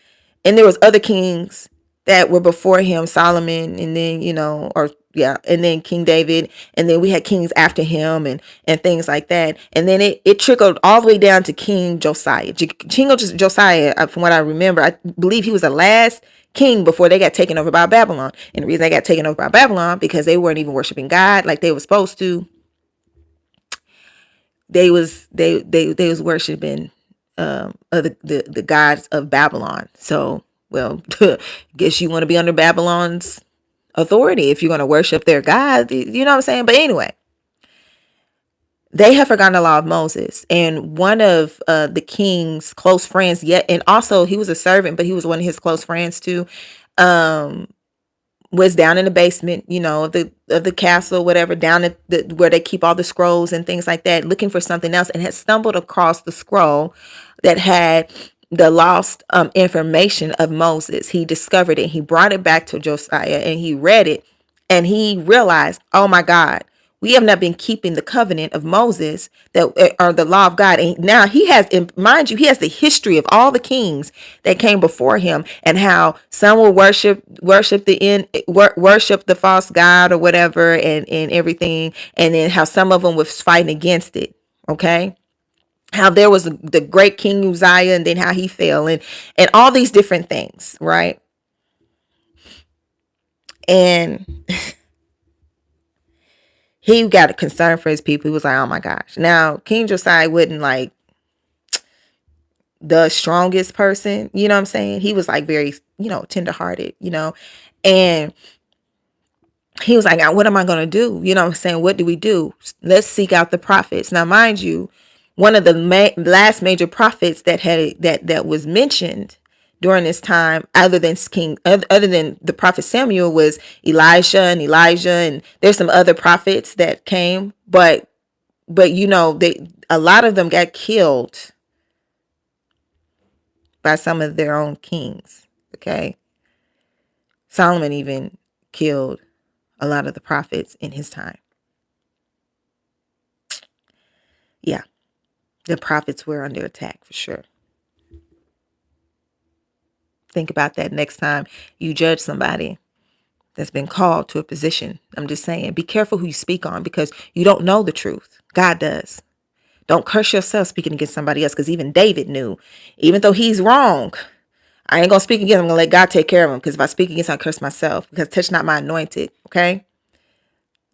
and there was other kings that were before him, Solomon, and then and then King David, and then we had kings after him, and things like that, and then it trickled all the way down to King Josiah. King Josiah, from what I remember, I believe he was the last king before they got taken over by Babylon. And the reason they got taken over by Babylon, because they weren't even worshiping God like they were supposed to. They was worshiping the gods of Babylon. So, well, guess you want to be under Babylon's authority if you're going to worship their God. You know what I'm saying? But anyway, they have forgotten the law of Moses. And one of the king's close friends, and also he was a servant, but he was one of his close friends too, was down in the basement, of the castle, whatever, down at where they keep all the scrolls and things like that, looking for something else, and had stumbled across the scroll that had the lost information of Moses. He discovered it. He brought it back to Josiah and he read it. And he realized, oh my God, we have not been keeping the covenant of Moses, that or the law of God. And now he has, mind you, he has the history of all the kings that came before him, and how some will worship the false god or whatever, and everything. And then how some of them was fighting against it. Okay. How there was the great King Uzziah, and then how he fell, and all these different things. Right. And he got a concern for his people. He was like, oh my gosh. Now, King Josiah wasn't like the strongest person, you know what I'm saying? He was like very, tenderhearted, and he was like, now, what am I going to do? You know what I'm saying? What do we do? Let's seek out the prophets. Now, mind you, one of the last major prophets that was mentioned during this time, other than the prophet Samuel, was Elisha and Elijah, and there's some other prophets that came, but a lot of them got killed by some of their own kings. Okay. Solomon even killed a lot of the prophets in his time. Yeah. The prophets were under attack for sure. Think about that next time you judge somebody that's been called to a position. I'm just saying, be careful who you speak on, because you don't know the truth. God does. Don't curse yourself speaking against somebody else, because even David knew, even though he's wrong, I ain't going to speak against him. I'm going to let God take care of him, because if I speak against him, I curse myself, because touch not my anointed. Okay.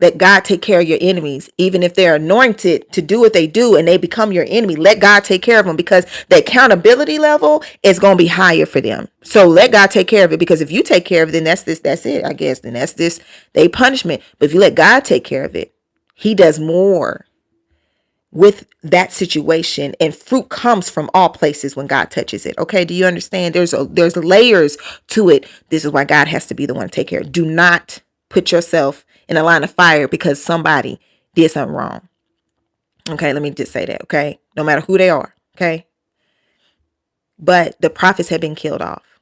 Let God take care of your enemies. Even if they're anointed to do what they do and they become your enemy, let God take care of them, because the accountability level is going to be higher for them. So let God take care of it, because if you take care of it, then that's it, I guess. Then that's they punishment. But if you let God take care of it, he does more with that situation, and fruit comes from all places when God touches it. Okay. Do you understand? There's layers to it. This is why God has to be the one to take care of it. Do not put yourself in a line of fire because somebody did something wrong. Okay. Let me just say that. Okay. No matter who they are. Okay. But the prophets had been killed off.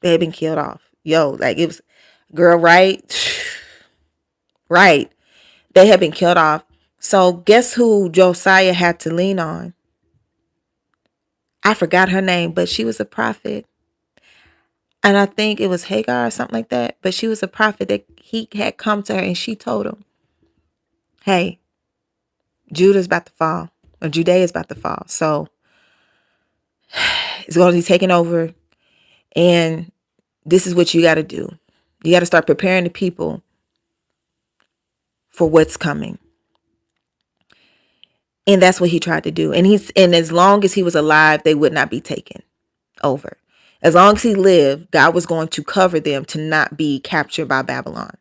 They had been killed off. Yo, like it was, girl, right? Right. They had been killed off. So guess who Josiah had to lean on? I forgot her name, but she was a prophet. And I think it was Hagar or something like that. But she was a prophet that he had come to her, and she told him, hey, Judah's about to fall, or Judea is about to fall. So it's going to be taken over. And this is what you got to do. You got to start preparing the people for what's coming. And that's what he tried to do. And as long as he was alive, they would not be taken over. As long as he lived, God was going to cover them to not be captured by Babylon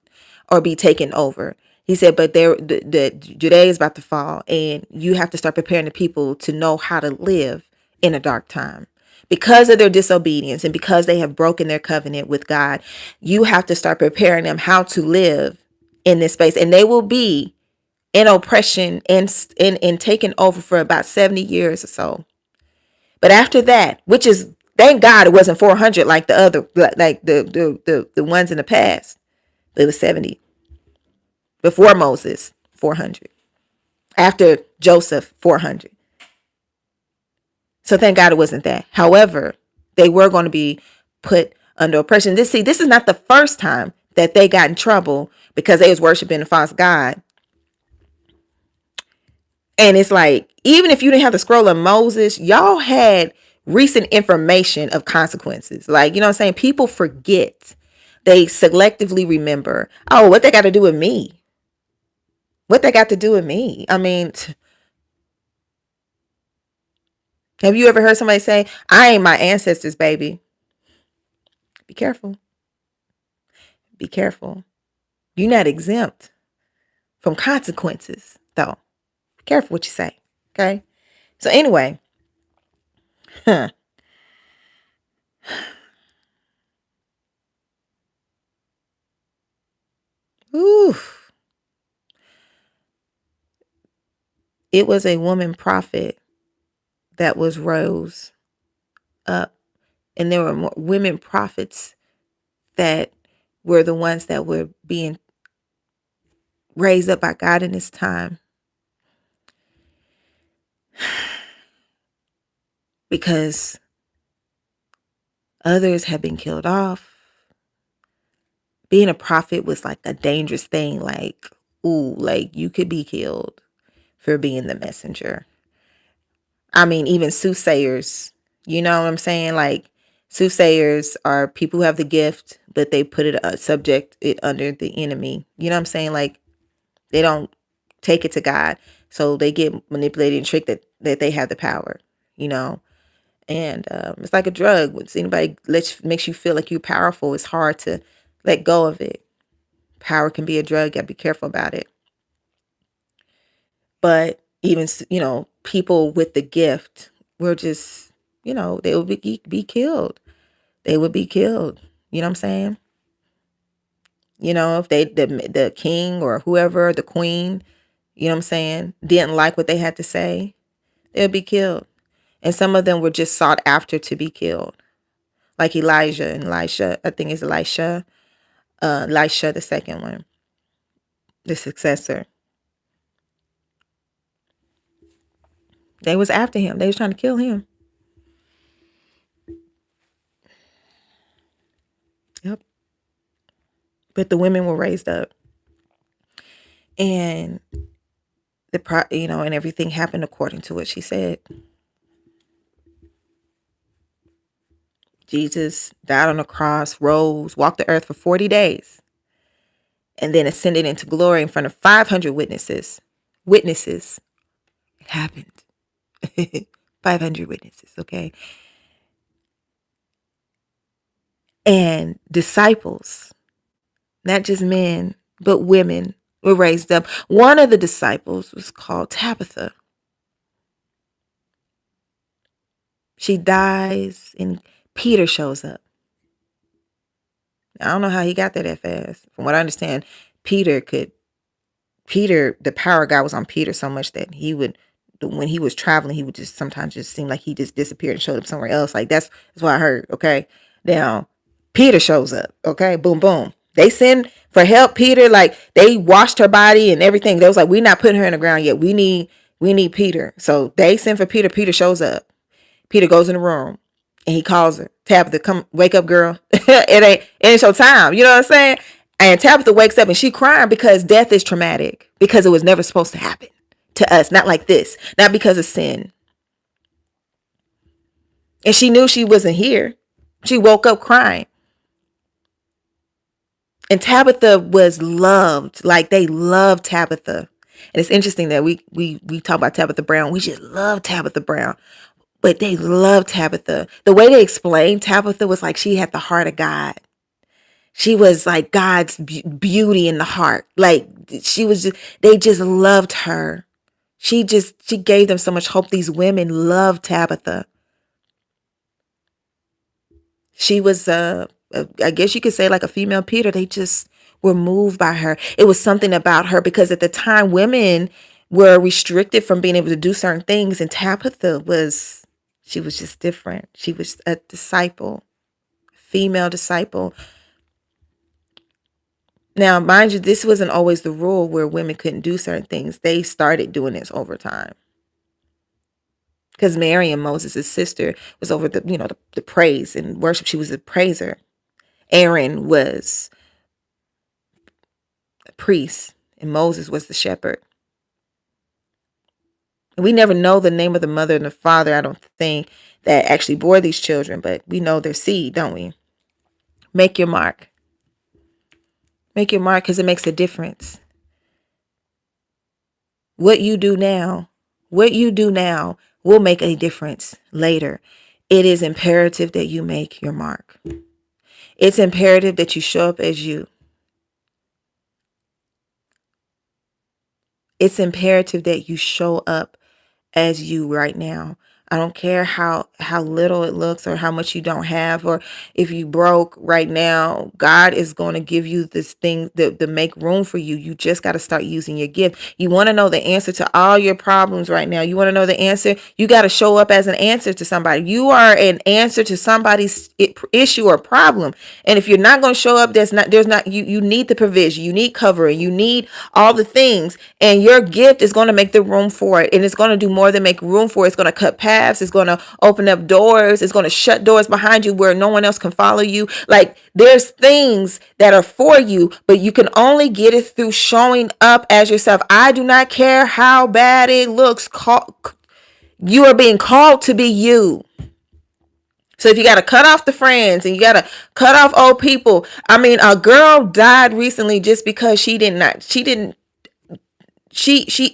or be taken over. He said, but the Judea is about to fall, and you have to start preparing the people to know how to live in a dark time. Because of their disobedience and because they have broken their covenant with God, you have to start preparing them how to live in this space. And they will be in oppression and taken over for about 70 years or so. But after that, which is, thank God it wasn't 400 like the other, like the ones in the past. It was 70. Before Moses, 400. After Joseph, 400. So thank God it wasn't that. However, they were going to be put under oppression. This is not the first time that they got in trouble because they was worshiping a false god. And it's like, even if you didn't have the scroll of Moses, y'all had recent information of consequences. Like, you know what I'm saying? People forget. They selectively remember. Oh, what they got to do with me? What they got to do with me? I mean, have you ever heard somebody say, I ain't my ancestors, baby? Be careful. Be careful. You're not exempt from consequences, though. Be careful what you say. Okay? So anyway, oof. It was a woman prophet that was rose up, and there were more women prophets that were the ones that were being raised up by God in this time, because others have been killed off. Being a prophet was like a dangerous thing. Like, ooh, like you could be killed for being the messenger. I mean, even soothsayers, you know what I'm saying? Like, soothsayers are people who have the gift, but they put it, subject it under the enemy. You know what I'm saying? Like, they don't take it to God. So they get manipulated and tricked that they have the power, you know? And it's like a drug. When anybody makes you feel like you're powerful, it's hard to let go of it. Power can be a drug. You gotta be careful about it. But even, people with the gift were just, they would be killed. They would be killed. You know what I'm saying? If the king or whoever, the queen, you know what I'm saying, didn't like what they had to say, they would be killed. And some of them were just sought after to be killed. Like Elijah and Elisha, I think it's Elisha, the second one, the successor. They was after him. They was trying to kill him. Yep. But the women were raised up. And and everything happened according to what she said. Jesus died on the cross, rose, walked the earth for 40 days, and then ascended into glory in front of 500 witnesses. Witnesses. It happened. 500 witnesses, okay? And disciples, not just men, but women, were raised up. One of the disciples was called Tabitha. She dies and Peter shows up. I don't know how he got there that fast. From what I understand, the power of God was on Peter so much that when he was traveling, he would just sometimes just seem like he just disappeared and showed up somewhere else. Like that's what I heard. Okay. Now, Peter shows up. Okay. Boom, boom. They send for help. Peter, like they washed her body and everything. They was like, we're not putting her in the ground yet. We need Peter. So they send for Peter. Peter shows up. Peter goes in the room and he calls her. Tabitha, come wake up, girl. it ain't your time. You know what I'm saying? And Tabitha wakes up and she crying because death is traumatic, because it was never supposed to happen to us. Not like this. Not because of sin. And she knew she wasn't here. She woke up crying. And Tabitha was loved. Like they loved Tabitha. And it's interesting that we talk about Tabitha Brown. We just love Tabitha Brown. But they loved Tabitha. The way they explained Tabitha was like she had the heart of God. She was like God's beauty in the heart. Like they just loved her. She gave them so much hope. These women loved Tabitha. She was, I guess you could say like a female Peter. They just were moved by her. It was something about her because at the time women were restricted from being able to do certain things. And Tabitha she was just different. She was a disciple, female disciple. Now, mind you, this wasn't always the rule where women couldn't do certain things. They started doing this over time. Because Mary, Moses' sister, was over the praise and worship. She was a praiser. Aaron was a priest and Moses was the shepherd. And we never know the name of the mother and the father, I don't think, that actually bore these children, but we know their seed, don't we? Make your mark. Make your mark because it makes a difference. What you do now will make a difference later. It is imperative that you make your mark. It's imperative that you show up as you. It's imperative that you show up as you right now. I don't care how little it looks or how much you don't have, or if you broke right now. God is going to give you this thing to make room for you. You just got to start using your gift. You want to know the answer to all your problems right now. You want to know the answer. You got to show up as an answer to somebody. You are an answer to somebody's issue or problem. And if you're not going to show up, there's not you need the provision. You need covering. You need all the things, and your gift is going to make the room for it, and it's going to do more than make room for it. It's going to cut paths. It's going to open up doors. It's going to shut doors behind you where no one else can follow you. Like, there's things that are for you, but you can only get it through showing up as yourself. I do not care how bad it looks. You are being called to be you. So if you got to cut off the friends and you got to cut off old people. I mean, a girl died recently just because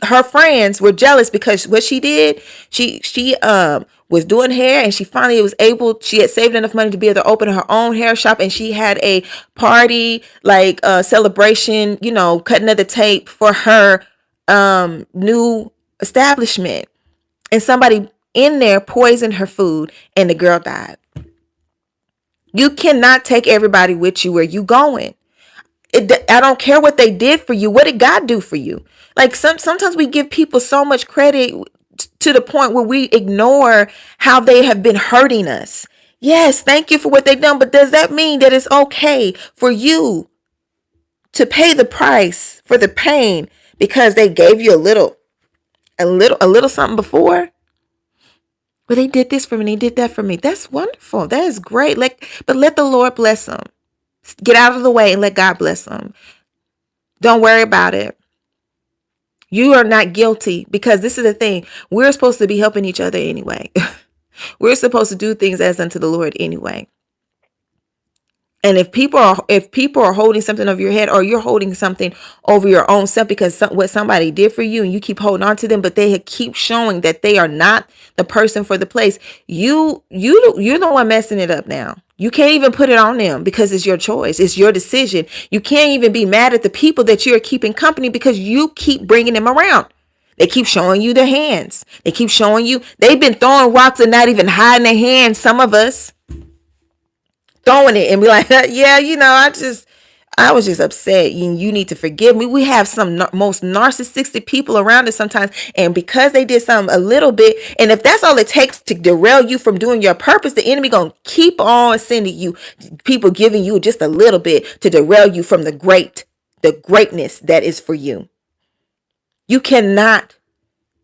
her friends were jealous because what she did, she was doing hair, and she finally she had saved enough money to be able to open her own hair shop, and she had a party, like a celebration, cutting of the tape for her new establishment. And somebody in there poisoned her food, and the girl died. You cannot take everybody with you where you going. I don't care what they did for you. What did God do for you? Like, sometimes we give people so much credit to the point where we ignore how they have been hurting us. Yes, thank you for what they've done, but does that mean that it's okay for you to pay the price for the pain because they gave you a little something before? Well, they did this for me, they did that for me. That's wonderful. That is great. But let the Lord bless them. Get out of the way and let God bless them. Don't worry about it. You are not guilty, because this is the thing. We're supposed to be helping each other anyway. We're supposed to do things as unto the Lord anyway. And if people are holding something over your head, or you're holding something over your own self because what somebody did for you, and you keep holding on to them, but they keep showing that they are not the person for the place, you're the one messing it up now. You can't even put it on them because it's your choice. It's your decision. You can't even be mad at the people that you're keeping company because you keep bringing them around. They keep showing you their hands. They keep showing you. They've been throwing rocks and not even hiding their hands. Some of us throwing it and be like, yeah, I was just upset. You need to forgive me. We have some most narcissistic people around us sometimes. And because they did something a little bit, and if that's all it takes to derail you from doing your purpose, the enemy going to keep on sending you people giving you just a little bit to derail you from the greatness that is for you. You cannot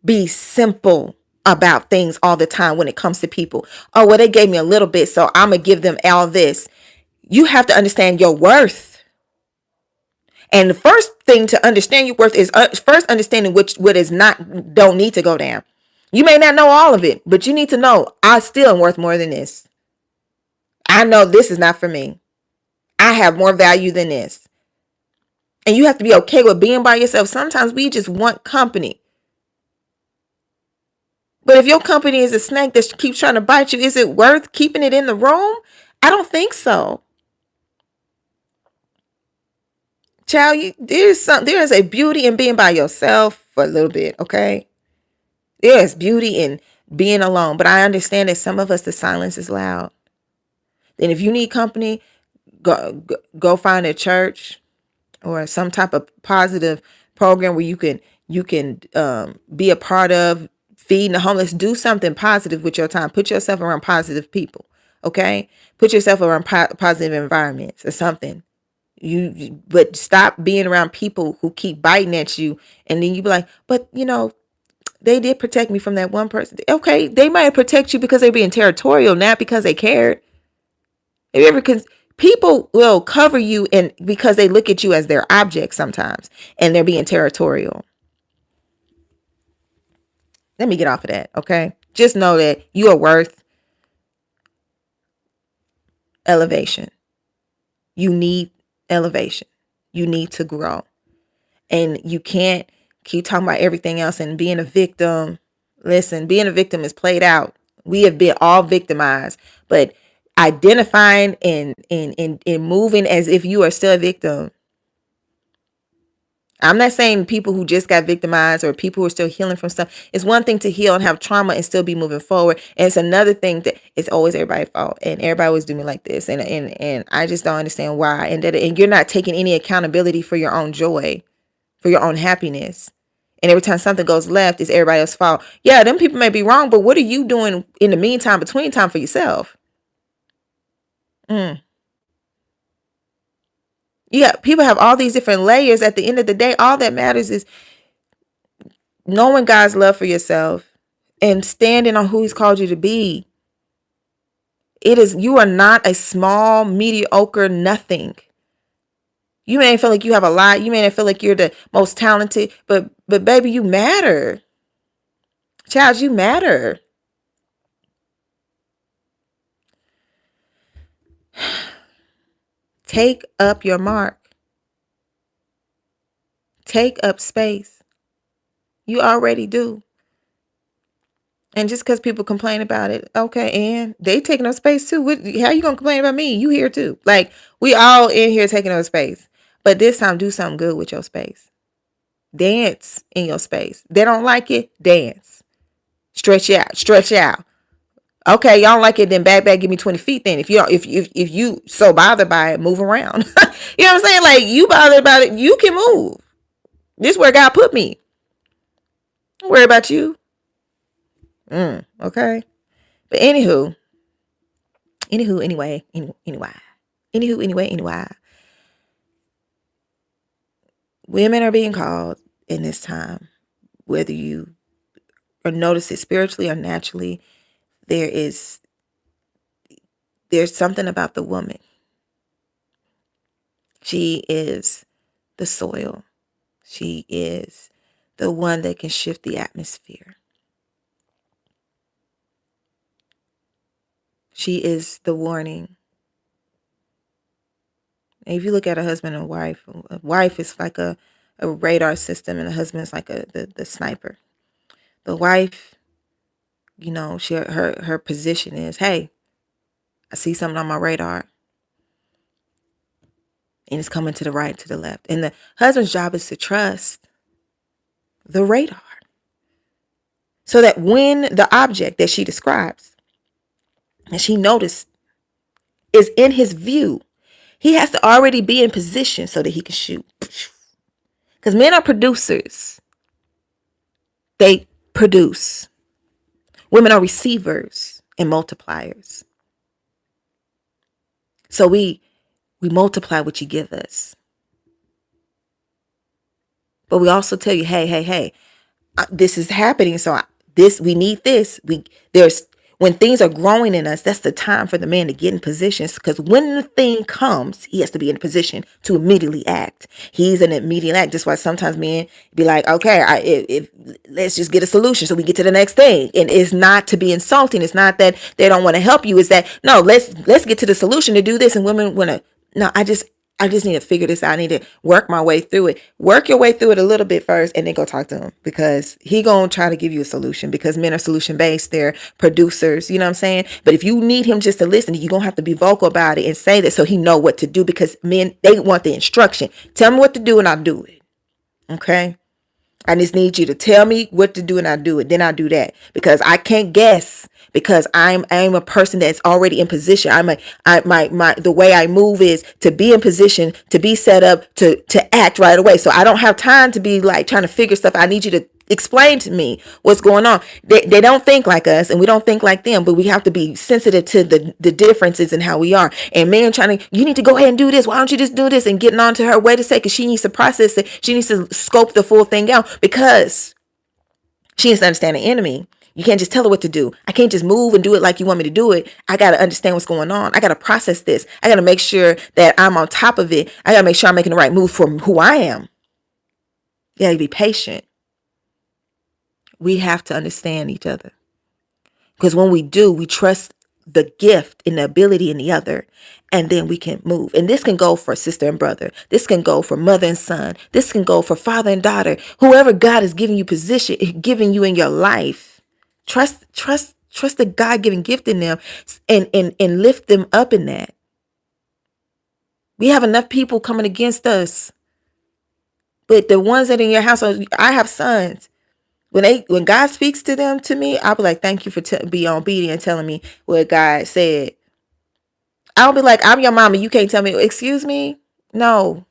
be simple about things all the time when it comes to people. Oh, well, they gave me a little bit, so I'm going to give them all this. You have to understand your worth. And the first thing to understand your worth is first understanding what is not, don't need to go down. You may not know all of it, but you need to know, I still am worth more than this. I know this is not for me. I have more value than this. And you have to be okay with being by yourself. Sometimes we just want company. But if your company is a snake that keeps trying to bite you, is it worth keeping it in the room? I don't think so. Child, there is a beauty in being by yourself for a little bit, okay? There is beauty in being alone, but I understand that some of us, the silence is loud. Then if you need company, go find a church or some type of positive program where you can be a part of, feeding the homeless. Do something positive with your time. Put yourself around positive people, okay? Put yourself around positive environments or something. But stop being around people who keep biting at you, and then you be like, but they did protect me from that one person. Okay, they might protect you because they're being territorial, not because they cared. People will cover you and because they look at you as their object sometimes, and they're being territorial. Let me get off of that, okay? Just know that you are worth elevation. You need elevation. You need to grow. And you can't keep talking about everything else and being a victim. Listen, being a victim is played out. We have been all victimized. But identifying and moving as if you are still a victim, I'm not saying people who just got victimized or people who are still healing from stuff. It's one thing to heal and have trauma and still be moving forward. And it's another thing that it's always everybody's fault. And everybody always do me like this. And I just don't understand why. And you're not taking any accountability for your own joy, for your own happiness. And every time something goes left, it's everybody else's fault. Yeah, them people may be wrong, but what are you doing in the meantime, between time for yourself? Yeah, people have all these different layers. At the end of the day, all that matters is knowing God's love for yourself and standing on who he's called you to be. You are not a small, mediocre nothing. You may feel like you have a lot. You may not feel like you're the most talented, but baby, you matter. Child, you matter. Take up your mark. Take up space. You already do. And just because people complain about it, okay, and they taking up space too. How you gonna complain about me? You here too. Like, we all in here taking up space. But this time, do something good with your space. Dance in your space. They don't like it, dance. Stretch out. Stretch out. Okay, y'all don't like it, then back, give me 20 feet then. If you so bothered by it, move around. You know what I'm saying? Like, you bothered about it, you can move. This is where God put me. Don't worry about you. Okay. But anyway. Women are being called in this time, whether you or notice it spiritually or naturally. There's something about the woman. She is the soil. She is the one that can shift the atmosphere. She is the warning. And if you look at a husband and a wife is like a radar system, and a husband is like the sniper. The wife, her position is, hey, I see something on my radar, and it's coming to the right, to the left. And the husband's job is to trust the radar, so that when the object that she describes and she noticed is in his view, he has to already be in position so that he can shoot. Because men are producers. They produce. Women are receivers and multipliers. So we multiply what you give us. But we also tell you, hey, this is happening. So we need this. When things are growing in us, that's the time for the man to get in positions. Because when the thing comes, he has to be in a position to immediately act. He's an immediate act. That's why sometimes men be like, okay, let's just get a solution so we get to the next thing. And it's not to be insulting. It's not that they don't want to help you. It's that, no, let's get to the solution to do this. And women want to, no, I just need to figure this out. I need to work my way through it. Work your way through it a little bit first, and then go talk to him, because he gonna try to give you a solution, because men are solution based. They're producers. You know what I'm saying? But if you need him just to listen, you're gonna have to be vocal about it and say that so he know what to do, because men, they want the instruction. Tell me what to do and I'll do it. Okay? I just need you to tell me what to do and I do it. Then I do that, because I can't guess, because I'm a person that's already in position. The way I move is to be in position, to be set up, to act right away. So I don't have time to be like trying to figure stuff. I need you to explain to me what's going on. They don't think like us, and we don't think like them, but we have to be sensitive to the differences in how we are. And men you need to go ahead and do this. Why don't you just do this? And getting on to her, wait a second, she needs to process it. She needs to scope the full thing out, because she needs to understand the enemy. You can't just tell her what to do. I can't just move and do it like you want me to do it. I got to understand what's going on. I got to process this. I got to make sure that I'm on top of it. I got to make sure I'm making the right move for who I am. You got to be patient. We have to understand each other, because when we do, we trust the gift and the ability in the other, and then we can move. And this can go for sister and brother. This can go for mother and son. This can go for father and daughter. Whoever God is giving you position, giving you in your life, trust the God-given gift in them, and lift them up in that. We have enough people coming against us But the ones that are in your household, I have sons. When God speaks to them, to me, I'll be like, thank you for being obedient and telling me what God said. I'll be like, I'm your mama. You can't tell me, excuse me? No,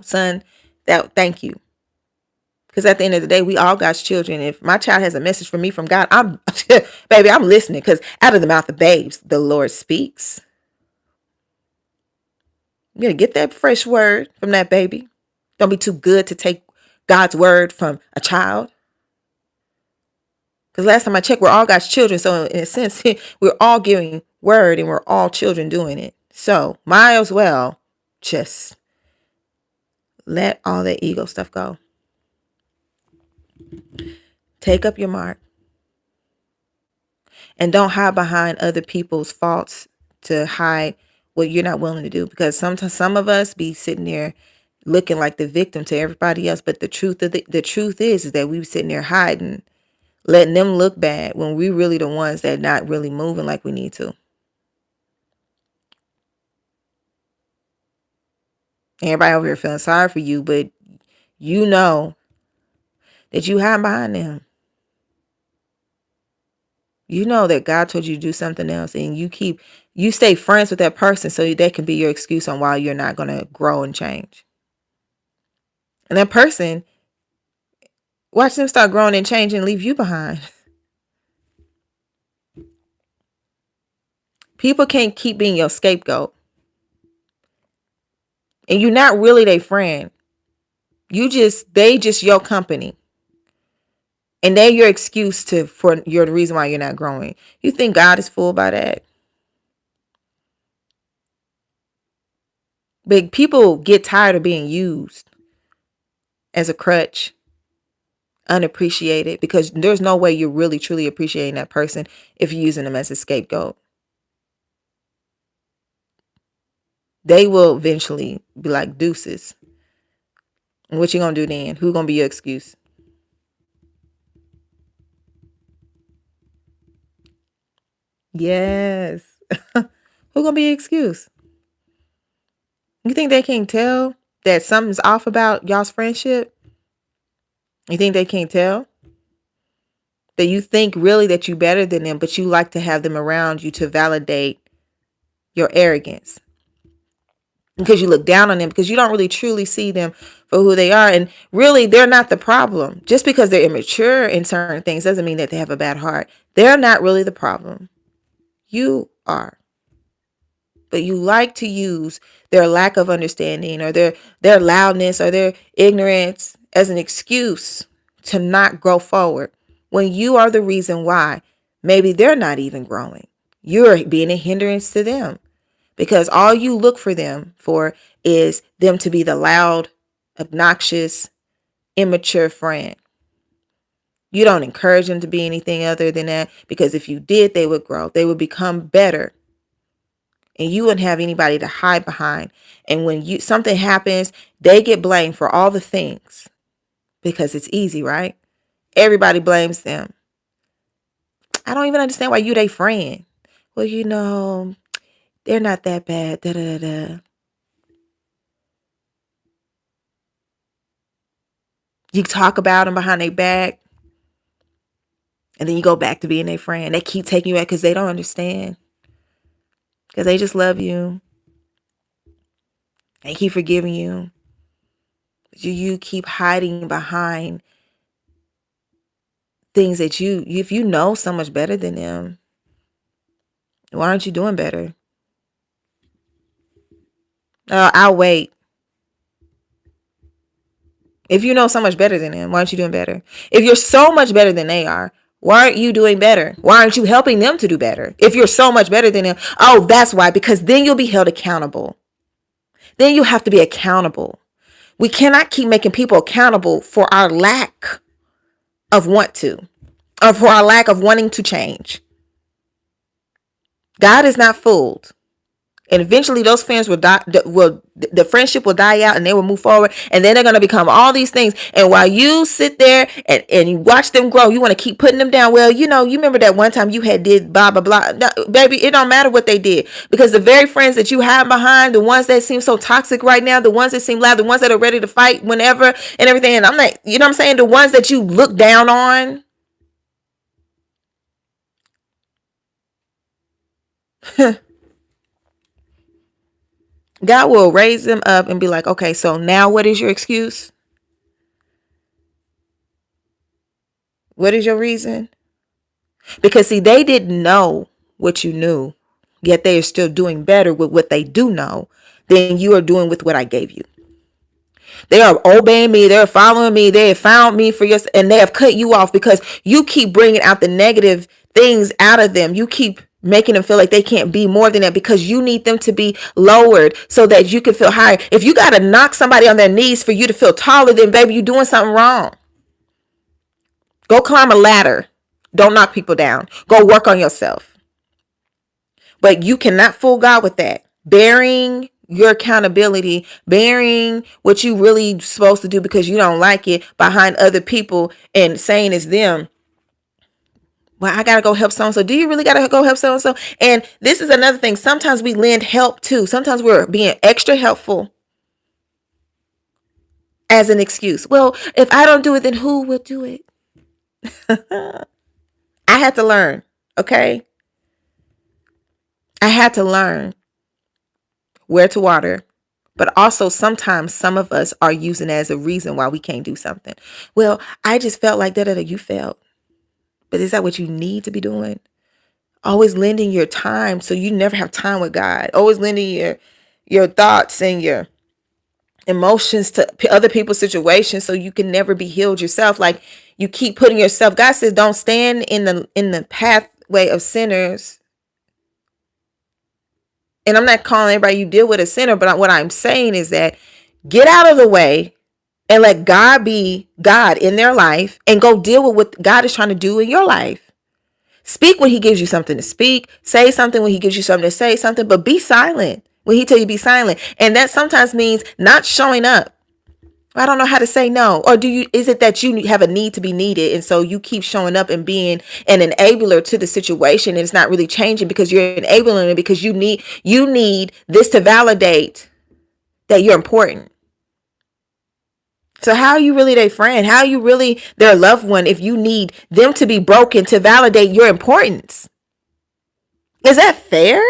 son, thank you. Because at the end of the day, we all God's children. If my child has a message for me from God, baby, I'm listening. Because out of the mouth of babes, the Lord speaks. You're going to get that fresh word from that baby. Don't be too good to take God's word from a child. Because last time I checked, we're all God's children. So in a sense, we're all giving word and we're all children doing it. So might as well just let all that ego stuff go. Take up your mark. And don't hide behind other people's faults to hide what you're not willing to do. Because sometimes some of us be sitting there looking like the victim to everybody else. But the truth is that we be sitting there hiding, letting them look bad when we really the ones that not really moving like we need to. Everybody over here feeling sorry for you, but you know that you hide behind them. You know that God told you to do something else, and you stay friends with that person so that can be your excuse on why you're not going to grow and change. And that person, watch them start growing and changing and leave you behind. People can't keep being your scapegoat. And you're not really their friend. They just your company. And they're your excuse for the reason why you're not growing. You think God is fooled by that? But people get tired of being used as a crutch, unappreciated, because there's no way you're really truly appreciating that person if you're using them as a scapegoat. They will eventually be like, deuces. And what you gonna do then? Who gonna be your excuse? Yes. Who gonna be your excuse? You think they can't tell that something's off about y'all's friendship? You think they can't tell? That you think really that you better than them, but you like to have them around you to validate your arrogance. Because you look down on them, because you don't really truly see them for who they are. And really, they're not the problem. Just because they're immature in certain things doesn't mean that they have a bad heart. They're not really the problem. You are. But you like to use their lack of understanding or their loudness or their ignorance as an excuse to not grow forward, when you are the reason why maybe they're not even growing. You're being a hindrance to them, because all you look for them for is them to be the loud, obnoxious, immature friend. You don't encourage them to be anything other than that, because if you did, they would grow. They would become better. And you wouldn't have anybody to hide behind. And when something happens, they get blamed for all the things because it's easy, right? Everybody blames them. I don't even understand why you their friend. Well, they're not that bad. Da, da, da, da. You talk about them behind their back, and then you go back to being their friend. They keep taking you out because they don't understand. Because they just love you. They keep forgiving you. You keep hiding behind things that if you know so much better than them, why aren't you doing better? I'll wait. If you know so much better than them, why aren't you doing better? If you're so much better than they are, why aren't you doing better? Why aren't you helping them to do better? If you're so much better than them, that's why, because then you'll be held accountable. Then you have to be accountable. We cannot keep making people accountable for our lack of or for our lack of wanting to change. God is not fooled. And eventually those friends will die, the friendship will die out and they will move forward. And then they're going to become all these things. And while you sit there and you watch them grow, you want to keep putting them down. Well, you remember that one time you had did blah, blah, blah. No, baby, it don't matter what they did. Because the very friends that you hide behind, the ones that seem so toxic right now, the ones that seem loud, the ones that are ready to fight whenever and everything. And I'm like, you know what I'm saying? The ones that you look down on. God will raise them up and be like, okay, so now what is your excuse? What is your reason? Because see, they didn't know what you knew, yet they are still doing better with what they do know than you are doing with what I gave you. They are obeying me. They're following me. They have found me for yours, and they have cut you off because you keep bringing out the negative things out of them. You keep making them feel like they can't be more than that because you need them to be lowered so that you can feel higher. If you got to knock somebody on their knees for you to feel taller, then baby, you're doing something wrong. Go climb a ladder. Don't knock people down. Go work on yourself. But you cannot fool God with that. Bearing your accountability, bearing what you really supposed to do because you don't like it behind other people and saying it's them. Well, I got to go help so-and-so. Do you really got to go help so-and-so? And this is another thing. Sometimes we lend help too. Sometimes we're being extra helpful as an excuse. Well, if I don't do it, then who will do it? I had to learn. Okay. I had to learn where to water. But also sometimes some of us are using it as a reason why we can't do something. Well, I just felt like that. You felt. But is that what you need to be doing? Always lending your time so you never have time with God. Always lending your thoughts and your emotions to other people's situations so you can never be healed yourself. Like you keep putting yourself. God says don't stand in the pathway of sinners. And I'm not calling everybody you deal with a sinner, but what I'm saying is that get out of the way and let God be God in their life and go deal with what God is trying to do in your life. Speak when he gives you something to speak. Say something when he gives you something to say something, but be silent when he tell you be silent. And that sometimes means not showing up. I don't know how to say no. Or is it that you have a need to be needed? And so you keep showing up and being an enabler to the situation. And it's not really changing because you're enabling it because you need this to validate that you're important. So how are you really their friend? How are you really their loved one if you need them to be broken to validate your importance? Is that fair?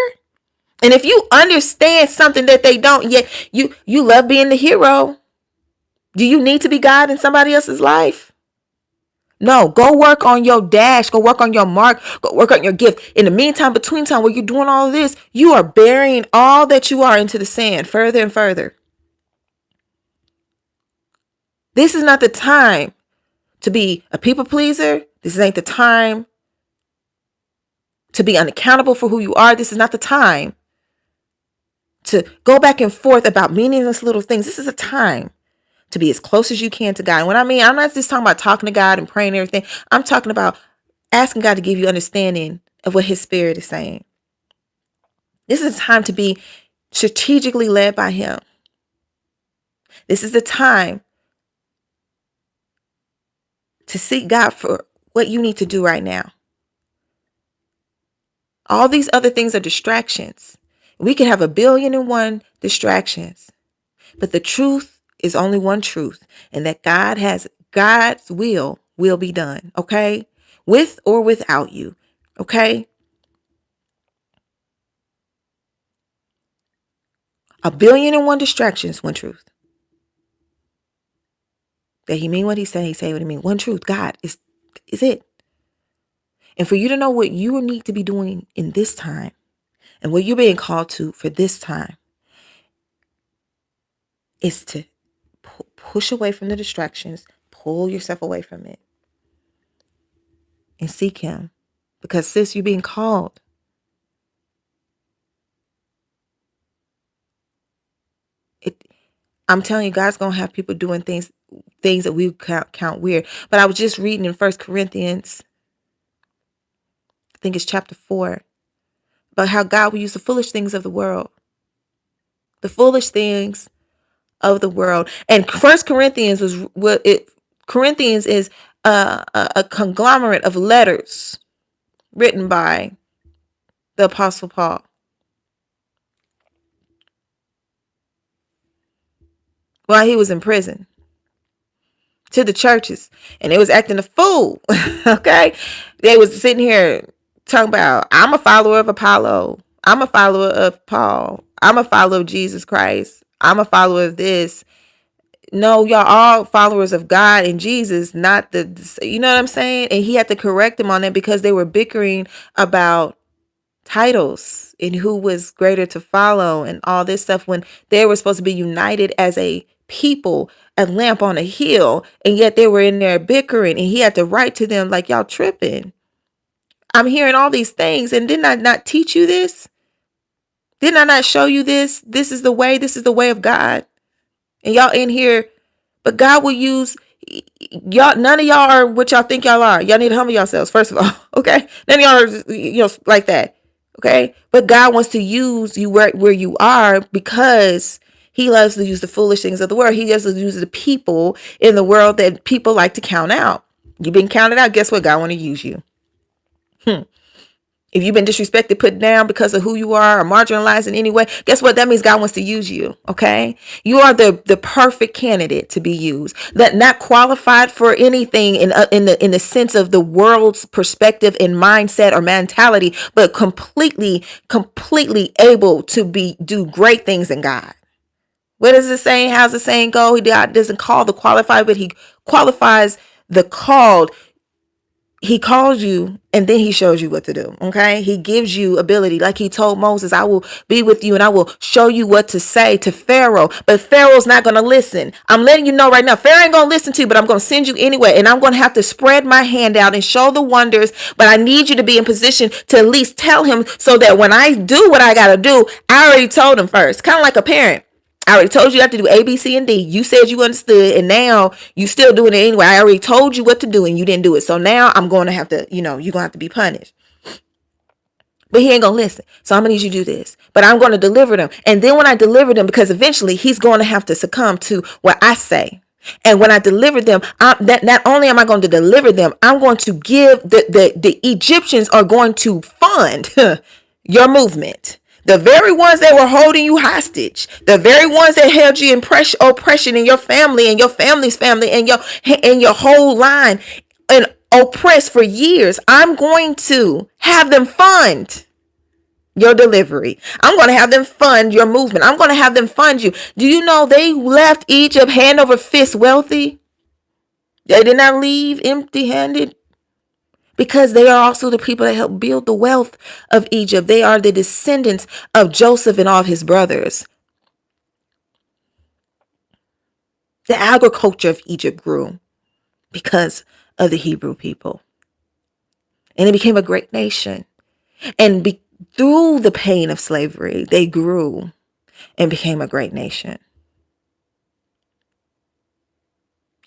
And if you understand something that they don't yet, you love being the hero. Do you need to be God in somebody else's life? No, go work on your dash. Go work on your mark. Go work on your gift. In the meantime, between time, where you're doing all of this, you are burying all that you are into the sand further and further. This is not the time to be a people pleaser. This ain't the time to be unaccountable for who you are. This is not the time to go back and forth about meaningless little things. This is a time to be as close as you can to God. And what I mean, I'm not just talking about talking to God and praying and everything. I'm talking about asking God to give you understanding of what his spirit is saying. This is a time to be strategically led by him. This is the time to seek God for what you need to do right now. All these other things are distractions. We can have 1,000,000,001 distractions, but the truth is only one truth, and that God's will be done, okay? With or without you, okay? 1,000,001 distractions, one truth. That he mean what he say what he mean. One truth, God is it. And for you to know what you need to be doing in this time and what you're being called to for this time is to push away from the distractions, pull yourself away from it and seek him. Because sis, you're being called. I'm telling you, God's going to have people doing things that we count weird. But I was just reading in 1 Corinthians, I think it's chapter 4, about how God will use the foolish things of the world the foolish things of the world. And First Corinthians was what it. Corinthians is a conglomerate of letters written by the Apostle Paul. While he was in prison, to the churches, and they was acting a fool. Okay, they was sitting here talking about, I'm a follower of Apollo, I'm a follower of Paul, I'm a follower of Jesus Christ, I'm a follower of this. No, y'all all followers of God and Jesus, not you know what I'm saying? And he had to correct them on that because they were bickering about titles and who was greater to follow and all this stuff, when they were supposed to be united as a people, a lamp on a hill, and yet they were in there bickering, and he had to write to them like, y'all tripping. I'm hearing all these things, and didn't I not teach you this? Didn't I not show you this? This is the way of God. And y'all in here, but God will use y'all. None of y'all are what y'all think y'all are. Y'all need to humble yourselves, first of all. Okay, none of y'all are like that. Okay, but God wants to use you where you are, because he loves to use the foolish things of the world. He loves to use the people in the world that people like to count out. You've been counted out. Guess what? God want to use you. If you've been disrespected, put down because of who you are, or marginalized in any way, guess what? That means God wants to use you. Okay. You are the perfect candidate to be used. That not qualified for anything in the sense of the world's perspective and mindset or mentality, but completely able to do great things in God. What is the saying? How's the saying go? God doesn't call the qualified, but he qualifies the called. He calls you, and then he shows you what to do. Okay. He gives you ability. Like he told Moses, I will be with you and I will show you what to say to Pharaoh, but Pharaoh's not going to listen. I'm letting you know right now, Pharaoh ain't going to listen to you, but I'm going to send you anyway. And I'm going to have to spread my hand out and show the wonders, but I need you to be in position to at least tell him, so that when I do what I got to do, I already told him first. Kind of like a parent. I already told you have to do A, B, C, and D. You said you understood, and now you still doing it anyway. I already told you what to do, and you didn't do it. So now I'm going to have to, you're going to have to be punished. But he ain't going to listen. So I'm going to need you to do this. But I'm going to deliver them. And then when I deliver them, because eventually he's going to have to succumb to what I say. And when I deliver them, not only am I going to deliver them, I'm going to give the Egyptians are going to fund your movement. The very ones that were holding you hostage, the very ones that held you in oppression in your family and your family's family and your whole line, and oppressed for years, I'm going to have them fund your delivery. I'm going to have them fund your movement. I'm going to have them fund you. Do you know they left Egypt hand over fist wealthy? They did not leave empty-handed. Because they are also the people that helped build the wealth of Egypt. They are the descendants of Joseph and all of his brothers. The agriculture of Egypt grew because of the Hebrew people. And it became a great nation. And through the pain of slavery, they grew and became a great nation.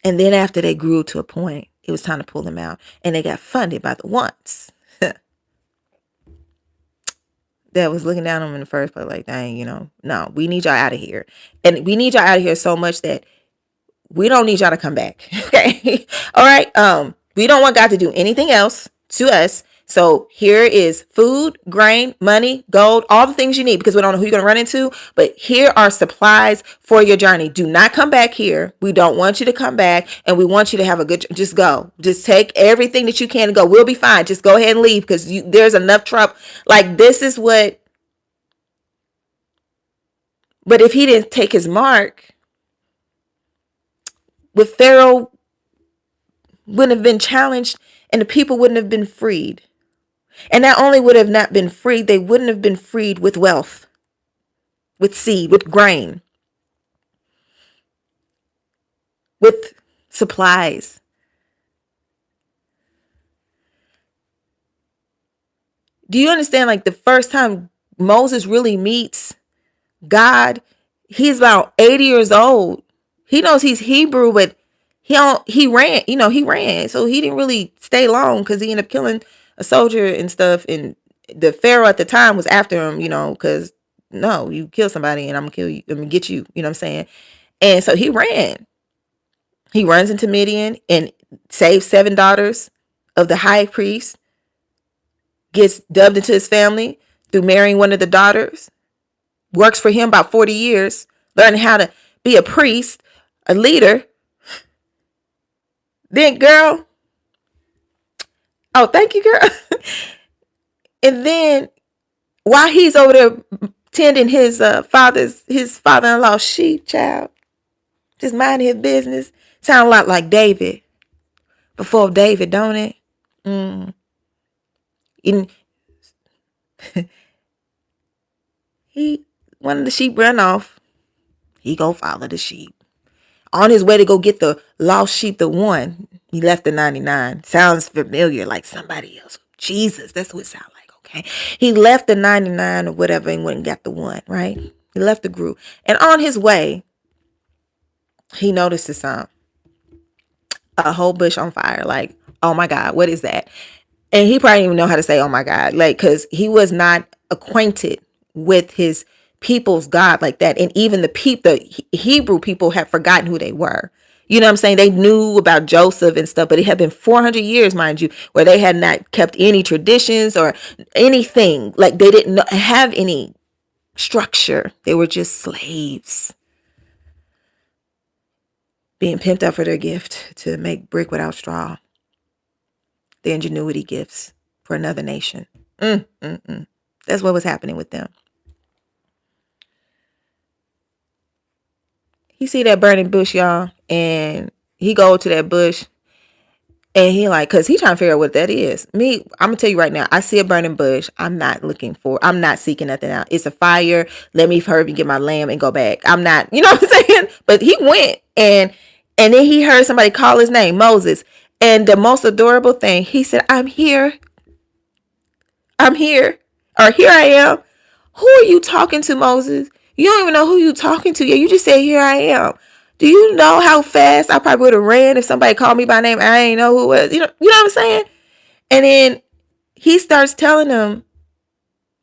And then after they grew to a point, it was time to pull them out. And they got funded by the ones that was looking down on them in the first place. Like, dang, no, we need y'all out of here. And we need y'all out of here so much that we don't need y'all to come back. Okay. All right. We don't want God to do anything else to us. So here is food, grain, money, gold, all the things you need, because we don't know who you're going to run into. But here are supplies for your journey. Do not come back here. We don't want you to come back, and we want you to have a good, just go. Just take everything that you can and go. We'll be fine. Just go ahead and leave, because there's enough trouble. Like, this is what, but if he didn't take his mark, with Pharaoh wouldn't have been challenged, and the people wouldn't have been freed. And not only would have not been freed, they wouldn't have been freed with wealth, with seed, with grain, with supplies. Do you understand? Like, the first time Moses really meets God, he's about 80 years old. He knows he's Hebrew, but he ran. So he didn't really stay long, because he ended up killing a soldier and stuff. And the Pharaoh at the time was after him, because no, you kill somebody and I'm gonna kill you. I'm gonna get you. You know what I'm saying? And so he ran. He runs into Midian and saves 7 daughters of the high priest, gets dubbed into his family through marrying one of the daughters, works for him about 40 years, learning how to be a priest, a leader. Then, girl, oh, thank you, girl. And then while he's over there tending his father-in-law's sheep, child, just minding his business, sound a lot like David. Before David, don't it? And one of the sheep run off. He go follow the sheep. On his way to go get the lost sheep, the one, he left the 99. Sounds familiar, like somebody else. Jesus, that's what it sounds like, okay? He left the 99 or whatever and went and got the one, right? He left the group. And on his way, he notices a whole bush on fire. Like, oh my God, what is that? And he probably didn't even know how to say, oh my God, like, because he was not acquainted with his people's God like that. And even the Hebrew people had forgotten who they were. You know what I'm saying? They knew about Joseph and stuff, but it had been 400 years, mind you, where they had not kept any traditions or anything. Like, they didn't have any structure. They were just slaves being pimped up for their gift to make brick without straw. The ingenuity gifts for another nation. That's what was happening with them. He see that burning bush, y'all, and he go to that bush, and he like, cause he trying to figure out what that is. Me, I'm gonna tell you right now, I see a burning bush. I'm not seeking nothing out. It's a fire. Let me hurry and get my lamb and go back. I'm not, you know what I'm saying? But he went, and then he heard somebody call his name, Moses. And the most adorable thing, he said, I'm here. I'm here. Or here I am. Who are you talking to, Moses? You don't even know who you talking to yet. You just said, here I am. Do you know how fast I probably would have ran if somebody called me by name? I ain't know who it was. You know what I'm saying? And then he starts telling them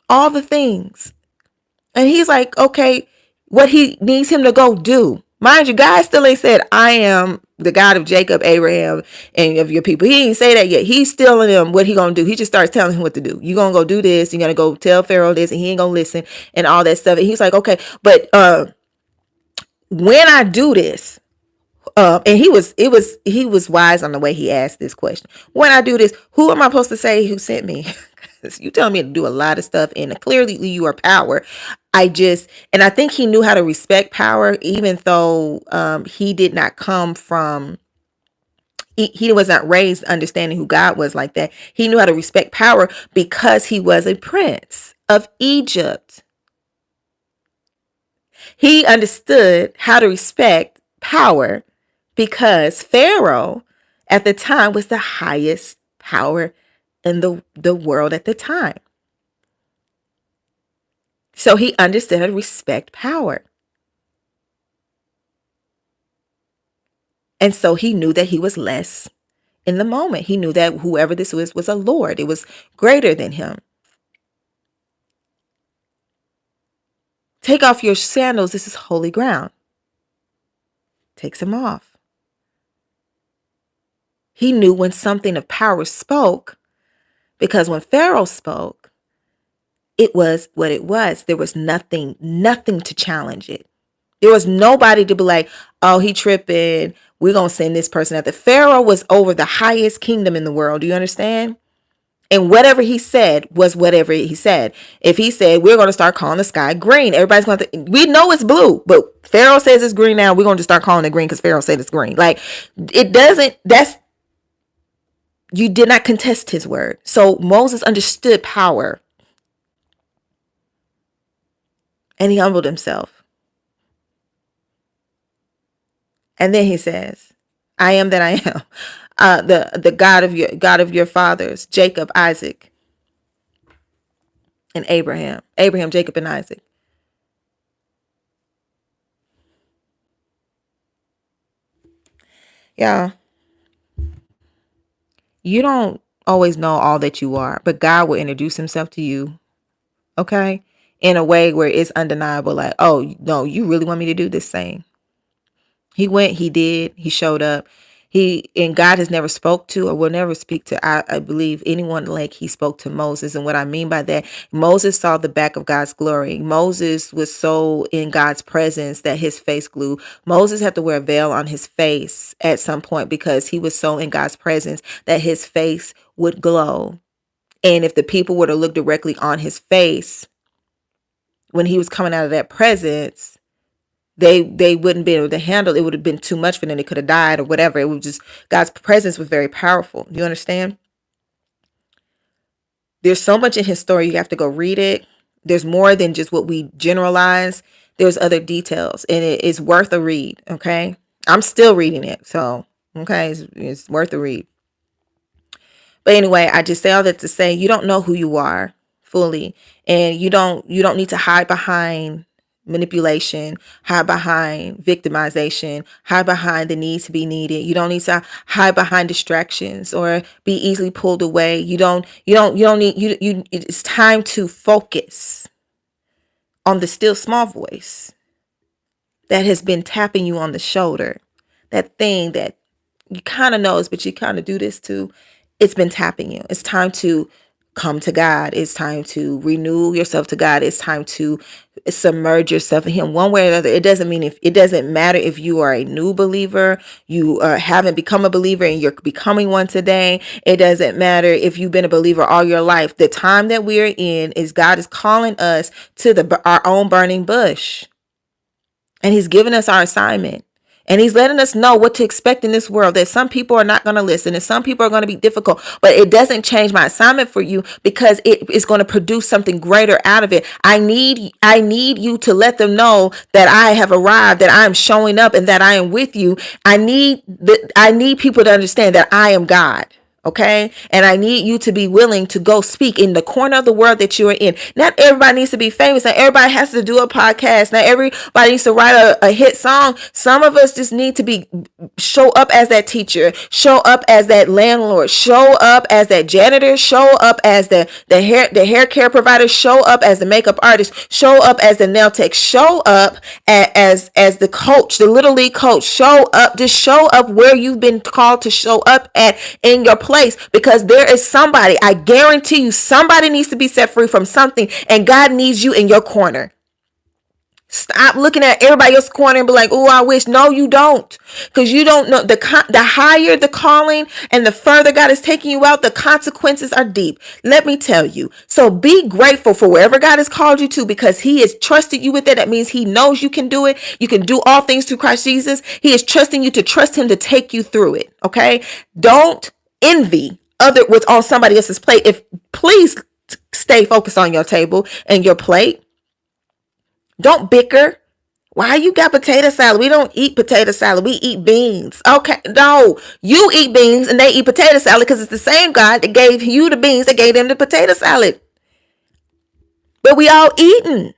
all the things. And he's like, okay, what he needs him to go do. Mind you, God still ain't said, I am the God of Jacob, Abraham, and of your people. He ain't say that yet. He's still in him what he gonna do. He just starts telling him what to do. You gonna go do this. You're gonna go tell Pharaoh this, and he ain't gonna listen and all that stuff. And he's like, okay, but when I do this, and he was wise on the way he asked this question. When I do this, who am I supposed to say who sent me? You telling me to do a lot of stuff, and clearly you are power. I think he knew how to respect power, even though he did not come from. He was not raised understanding who God was like that. He knew how to respect power because he was a prince of Egypt. He understood how to respect power because Pharaoh at the time was the highest power in the world at the time. So he understood how to respect power. And so he knew that he was less in the moment. He knew that whoever this was a Lord. It was greater than him. Take off your sandals. This is holy ground. Takes them off. He knew when something of power spoke, because when Pharaoh spoke, it was what it was. There was nothing to challenge it. There was nobody to be like, oh, he tripping. We're going to send this person out. The Pharaoh was over the highest kingdom in the world. Do you understand? And whatever he said was whatever he said. If he said, we're going to start calling the sky green, everybody's going to, we know it's blue, but Pharaoh says it's green now. We're going to just start calling it green because Pharaoh said it's green. Like, it doesn't, you did not contest his word. So Moses understood power. And he humbled himself. And then he says, I am that I am. The God of your fathers, Jacob, Isaac, and Abraham. Abraham, Jacob, and Isaac. Yeah. You don't always know all that you are, but God will introduce himself to you. Okay? in a way where it's undeniable. Like, oh, no, you really want me to do this thing? He went, he did, he showed up. And God has never spoke to or will never speak to, I believe, anyone like he spoke to Moses. And what I mean by that, Moses saw the back of God's glory. Moses was so in God's presence that his face glowed. Moses had to wear a veil on his face at some point because he was so in God's presence that his face would glow. And if the people were to look directly on his face when he was coming out of that presence, they wouldn't be able to handle it. It would have been too much for them. They could have died or whatever. It was just, God's presence was very powerful. You understand? There's so much in his story. You have to go read it. There's more than just what we generalize. There's other details, and it is worth a read. Okay. I'm still reading it. So, okay. It's worth a read. But anyway, I just say all that to say you don't know who you are fully, and you don't need to hide behind manipulation, hide behind victimization, hide behind the need to be needed. You don't need to hide behind distractions or be easily pulled away. You don't need it's time to focus on the still small voice that has been tapping you on the shoulder. That thing that you kind of knows, but you kind of do this too. It's been tapping you. It's time to come to God. It's time to renew yourself to God. It's time to submerge yourself in him one way or the other. It doesn't matter if you are a new believer, you haven't become a believer and you're becoming one today. It doesn't matter if you've been a believer all your life. The time that we're in is God is calling us to our own burning bush. And he's given us our assignment. And he's letting us know what to expect in this world, that some people are not going to listen and some people are going to be difficult, but it doesn't change my assignment for you because it is going to produce something greater out of it. I need you to let them know that I have arrived, that I am showing up and that I am with you. I need people to understand that I am God. Okay. And I need you to be willing to go speak in the corner of the world that you are in. Not everybody needs to be famous. Not everybody has to do a podcast. Not everybody needs to write a hit song. Some of us just need to show up as that teacher, show up as that landlord, show up as that janitor, show up as the hair care provider, show up as the makeup artist, show up as the nail tech, show up as the coach, the little league coach, show up where you've been called to show up at in your place, because there is somebody, I guarantee you, somebody needs to be set free from something, and God needs you in your corner. Stop looking at everybody else's corner and be like, oh, I wish. No, you don't. Because you don't know. The higher the calling and the further God is taking you out, the consequences are deep. Let me tell you. So be grateful for wherever God has called you to, because he has trusted you with it. That means he knows you can do it. You can do all things through Christ Jesus. He is trusting you to trust him to take you through it. Okay. Don't envy what's on somebody else's plate. Please stay focused on your table and your plate. Don't bicker. Why you got potato salad? We don't eat potato salad. We eat beans. Okay. No, you eat beans and they eat potato salad because it's the same God that gave you the beans that gave them the potato salad. But we all eating.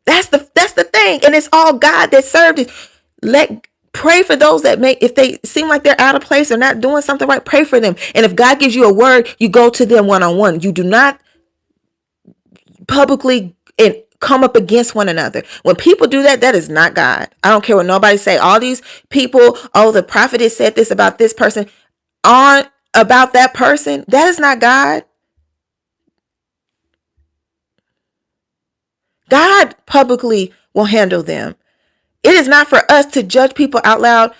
That's the thing. And it's all God that served it. Pray for those that if they seem like they're out of place or not doing something right, pray for them. And if God gives you a word, you go to them one-on-one. You do not publicly and come up against one another. When people do that, that is not God. I don't care what nobody say. All these people, oh, the prophet has said this about this person, about that person. That is not God. God publicly will handle them. It is not for us to judge people out loud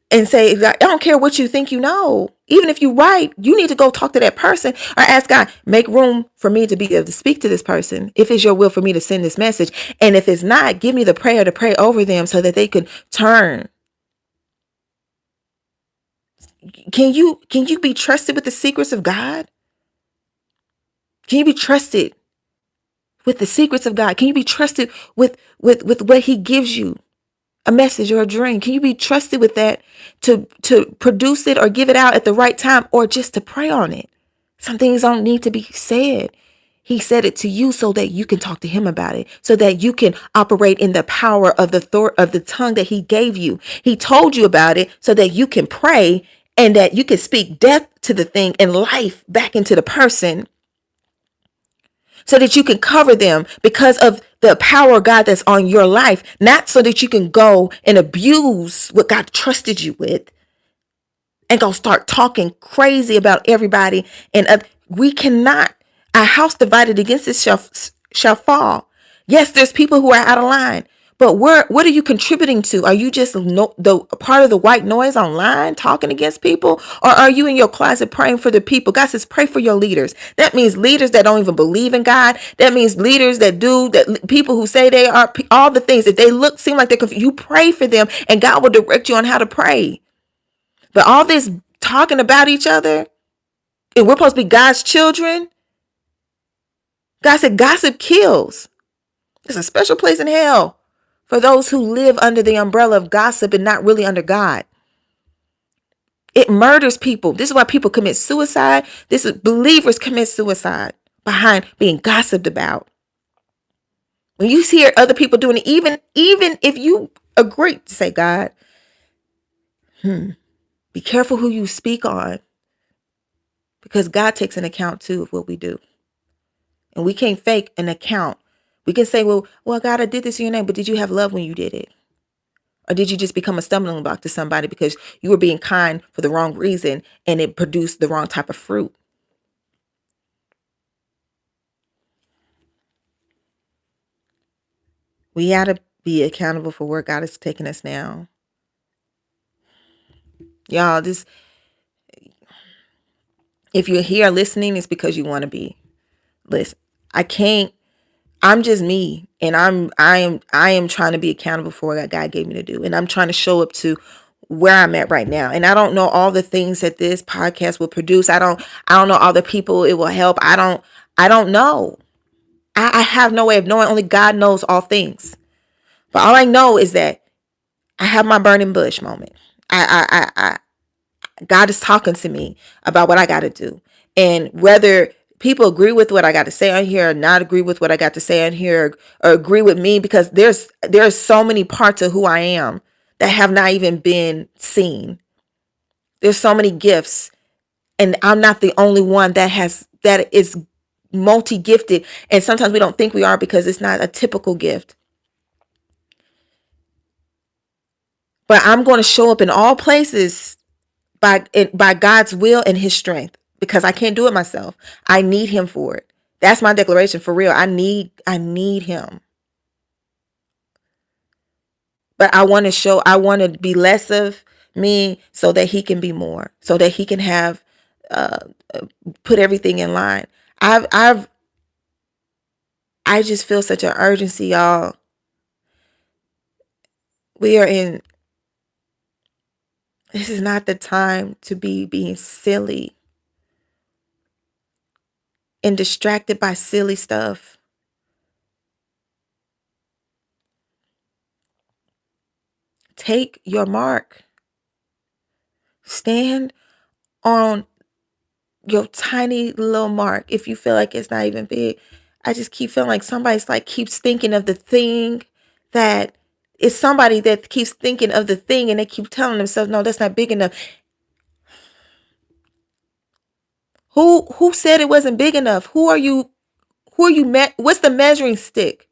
and say, I don't care what you think you know. Even if you're right, you need to go talk to that person or ask God, make room for me to be able to speak to this person. If it's your will for me to send this message. And if it's not, give me the prayer to pray over them so that they can turn. Can you be trusted with the secrets of God? Can you be trusted with the secrets of God? Can you be trusted with what he gives you? A message or a dream. Can you be trusted with that to produce it or give it out at the right time, or just to pray on it? Some things don't need to be said. He said it to you so that you can talk to him about it, so that you can operate in the power of the tongue that he gave you. He told you about it so that you can pray and that you can speak death to the thing and life back into the person, so that you can cover them because of the power of God that's on your life, not so that you can go and abuse what God trusted you with and go start talking crazy about everybody. And we cannot. A house divided against itself shall fall. Yes, there's people who are out of line, but what are you contributing to? Are you just the part of the white noise online talking against people, or are you in your closet praying for the people? God says pray for your leaders. That means leaders that don't even believe in God. That means leaders that do that, people who say they are, all the things that they seem like they're confused. You pray for them, and God will direct you on how to pray. But all this talking about each other, and we're supposed to be God's children. God said gossip kills. There's a special place in hell for those who live under the umbrella of gossip and not really under God. It murders people. This is why people commit suicide. This is believers commit suicide behind being gossiped about. When you hear other people doing it, even if you agree to say, God, be careful who you speak on, because God takes an account too of what we do. And we can't fake an account. We can say, well, God, I did this in your name, but did you have love when you did it? Or did you just become a stumbling block to somebody because you were being kind for the wrong reason and it produced the wrong type of fruit? We got to be accountable for where God is taking us now. Y'all, if you're here listening, it's because you want to be. Listen, I'm just me, and I am trying to be accountable for what God gave me to do, and I'm trying to show up to where I'm at right now. And I don't know all the things that this podcast will produce. I don't know all the people it will help. I don't know. I have no way of knowing. Only God knows all things. But all I know is that I have my burning bush moment. God is talking to me about what I got to do, and whether people agree with what I got to say on here or not agree with what I got to say on here, or agree with me, because there's so many parts of who I am that have not even been seen. There's so many gifts, and I'm not the only one that is multi-gifted. And sometimes we don't think we are because it's not a typical gift. But I'm going to show up in all places by God's will and his strength, because I can't do it myself. I need him for it. That's my declaration, for real. I need him. But I want to be less of me so that he can be more, so that he can have put everything in line. I just feel such an urgency, y'all. This is not the time to be being silly and distracted by silly stuff. Take your mark. Stand on your tiny little mark. If you feel like it's not even big, I just keep feeling like somebody's like keeps thinking of the thing that is somebody that keeps thinking of the thing, and they keep telling themselves, no, that's not big enough. Who said it wasn't big enough? Who are you what's the measuring stick?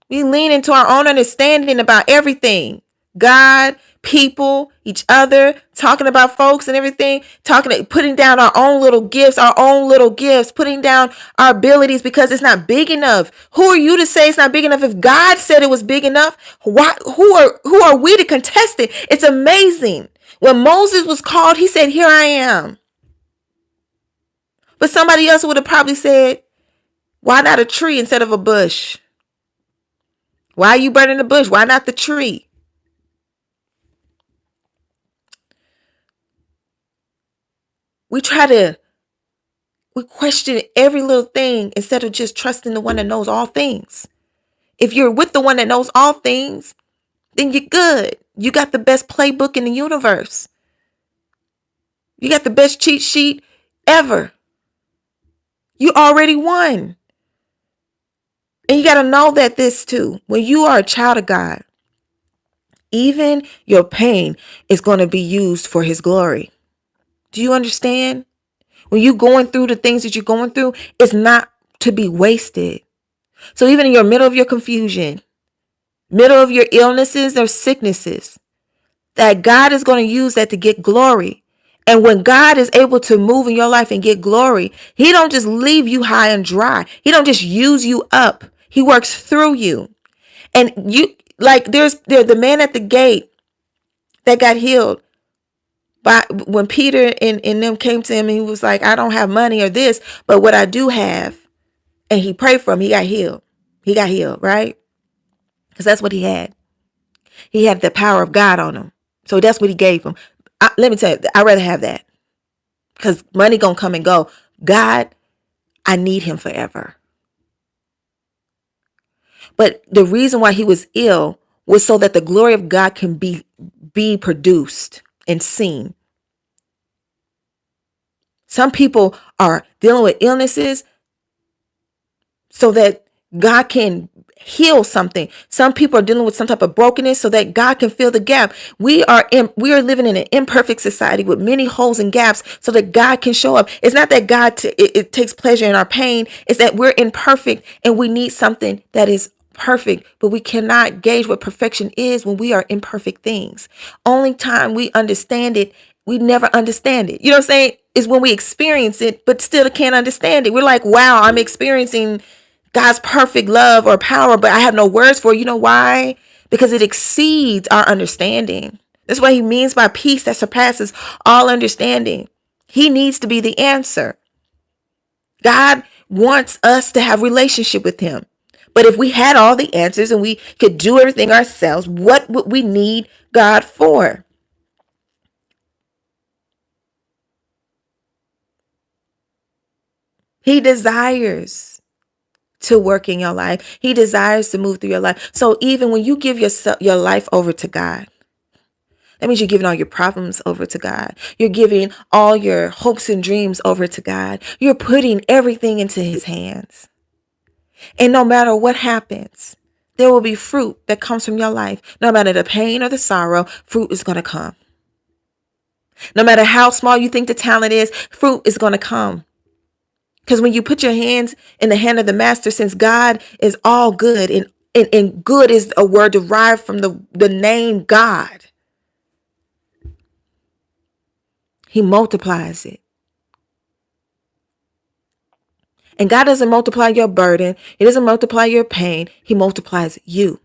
We lean into our own understanding about everything. God, people, each other, talking about folks and everything, putting down our own little gifts, putting down our abilities because it's not big enough. Who are you to say it's not big enough? If God said it was big enough, who are we to contest it? It's amazing. When Moses was called, he said, "Here I am." But somebody else would have probably said, "Why not a tree instead of a bush? Why are you burning the bush? Why not the tree?" We question every little thing instead of just trusting the one that knows all things. If you're with the one that knows all things, then you're good. You got the best playbook in the universe. You got the best cheat sheet ever. You already won. And you got to know that this too. When you are a child of God, even your pain is going to be used for his glory. Do you understand? When you're going through the things that you're going through, it's not to be wasted. So even in your middle of your confusion, middle of your illnesses or sicknesses, that God is going to use that to get glory. And when God is able to move in your life and get glory, he don't just leave you high and dry. He don't just use you up. He works through you. And you, like there's the man at the gate that got healed. But when Peter and them came to him and he was like, I don't have money or this, but what I do have, and he prayed for him, he got healed. He got healed, right? Because that's what he had. He had the power of God on him. So that's what he gave him. Let me tell you, I'd rather have that. Because money gonna come and go. God, I need him forever. But the reason why he was ill was so that the glory of God can be produced and seen. Some people are dealing with illnesses so that God can heal something. Some people are dealing with some type of brokenness so that God can fill the gap. We are living in an imperfect society with many holes and gaps so that God can show up. It's not that God it takes pleasure in our pain. It's that we're imperfect and we need something that is perfect, but we cannot gauge what perfection is when we are imperfect things. Only time we understand it, we never understand it. You know what I'm saying? Is when we experience it, but still can't understand it. We're like, wow, I'm experiencing God's perfect love or power, but I have no words for it. You know why? Because it exceeds our understanding. That's what he means by peace that surpasses all understanding. He needs to be the answer. God wants us to have relationship with him. But if we had all the answers and we could do everything ourselves, what would we need God for? He desires to work in your life. He desires to move through your life. So even when you give your life over to God, that means you're giving all your problems over to God. You're giving all your hopes and dreams over to God. You're putting everything into his hands. And no matter what happens, there will be fruit that comes from your life. No matter the pain or the sorrow, fruit is going to come. No matter how small you think the talent is, fruit is going to come. Because when you put your hands in the hand of the master, since God is all good, and good is a word derived from the name God, he multiplies it. And God doesn't multiply your burden. He doesn't multiply your pain. He multiplies you.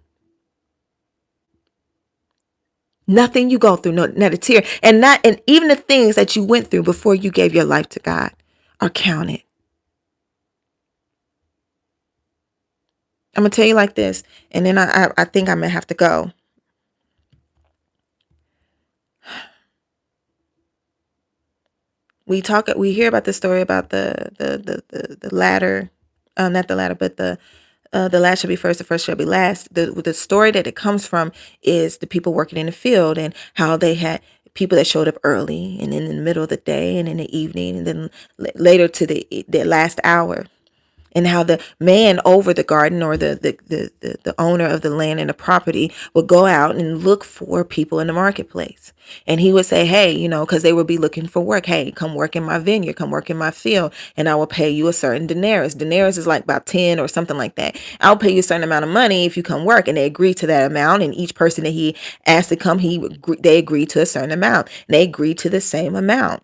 Nothing you go through, not a tear. And even the things that you went through before you gave your life to God are counted. I'm going to tell you like this, and then I think I'm going to have to go. We hear about the story about the ladder, not the ladder, but the last shall be first, the first shall be last. The story that it comes from is the people working in the field and how they had people that showed up early and in the middle of the day and in the evening and then later to the last hour. And how the man over the garden or the owner of the land and the property would go out and look for people in the marketplace. And he would say, hey, because they would be looking for work. Hey, come work in my vineyard, come work in my field, and I will pay you a certain denarius. Denarius is like about 10 or something like that. I'll pay you a certain amount of money if you come work. And they agreed to that amount. And each person that he asked to come, they agreed to a certain amount. And they agreed to the same amount.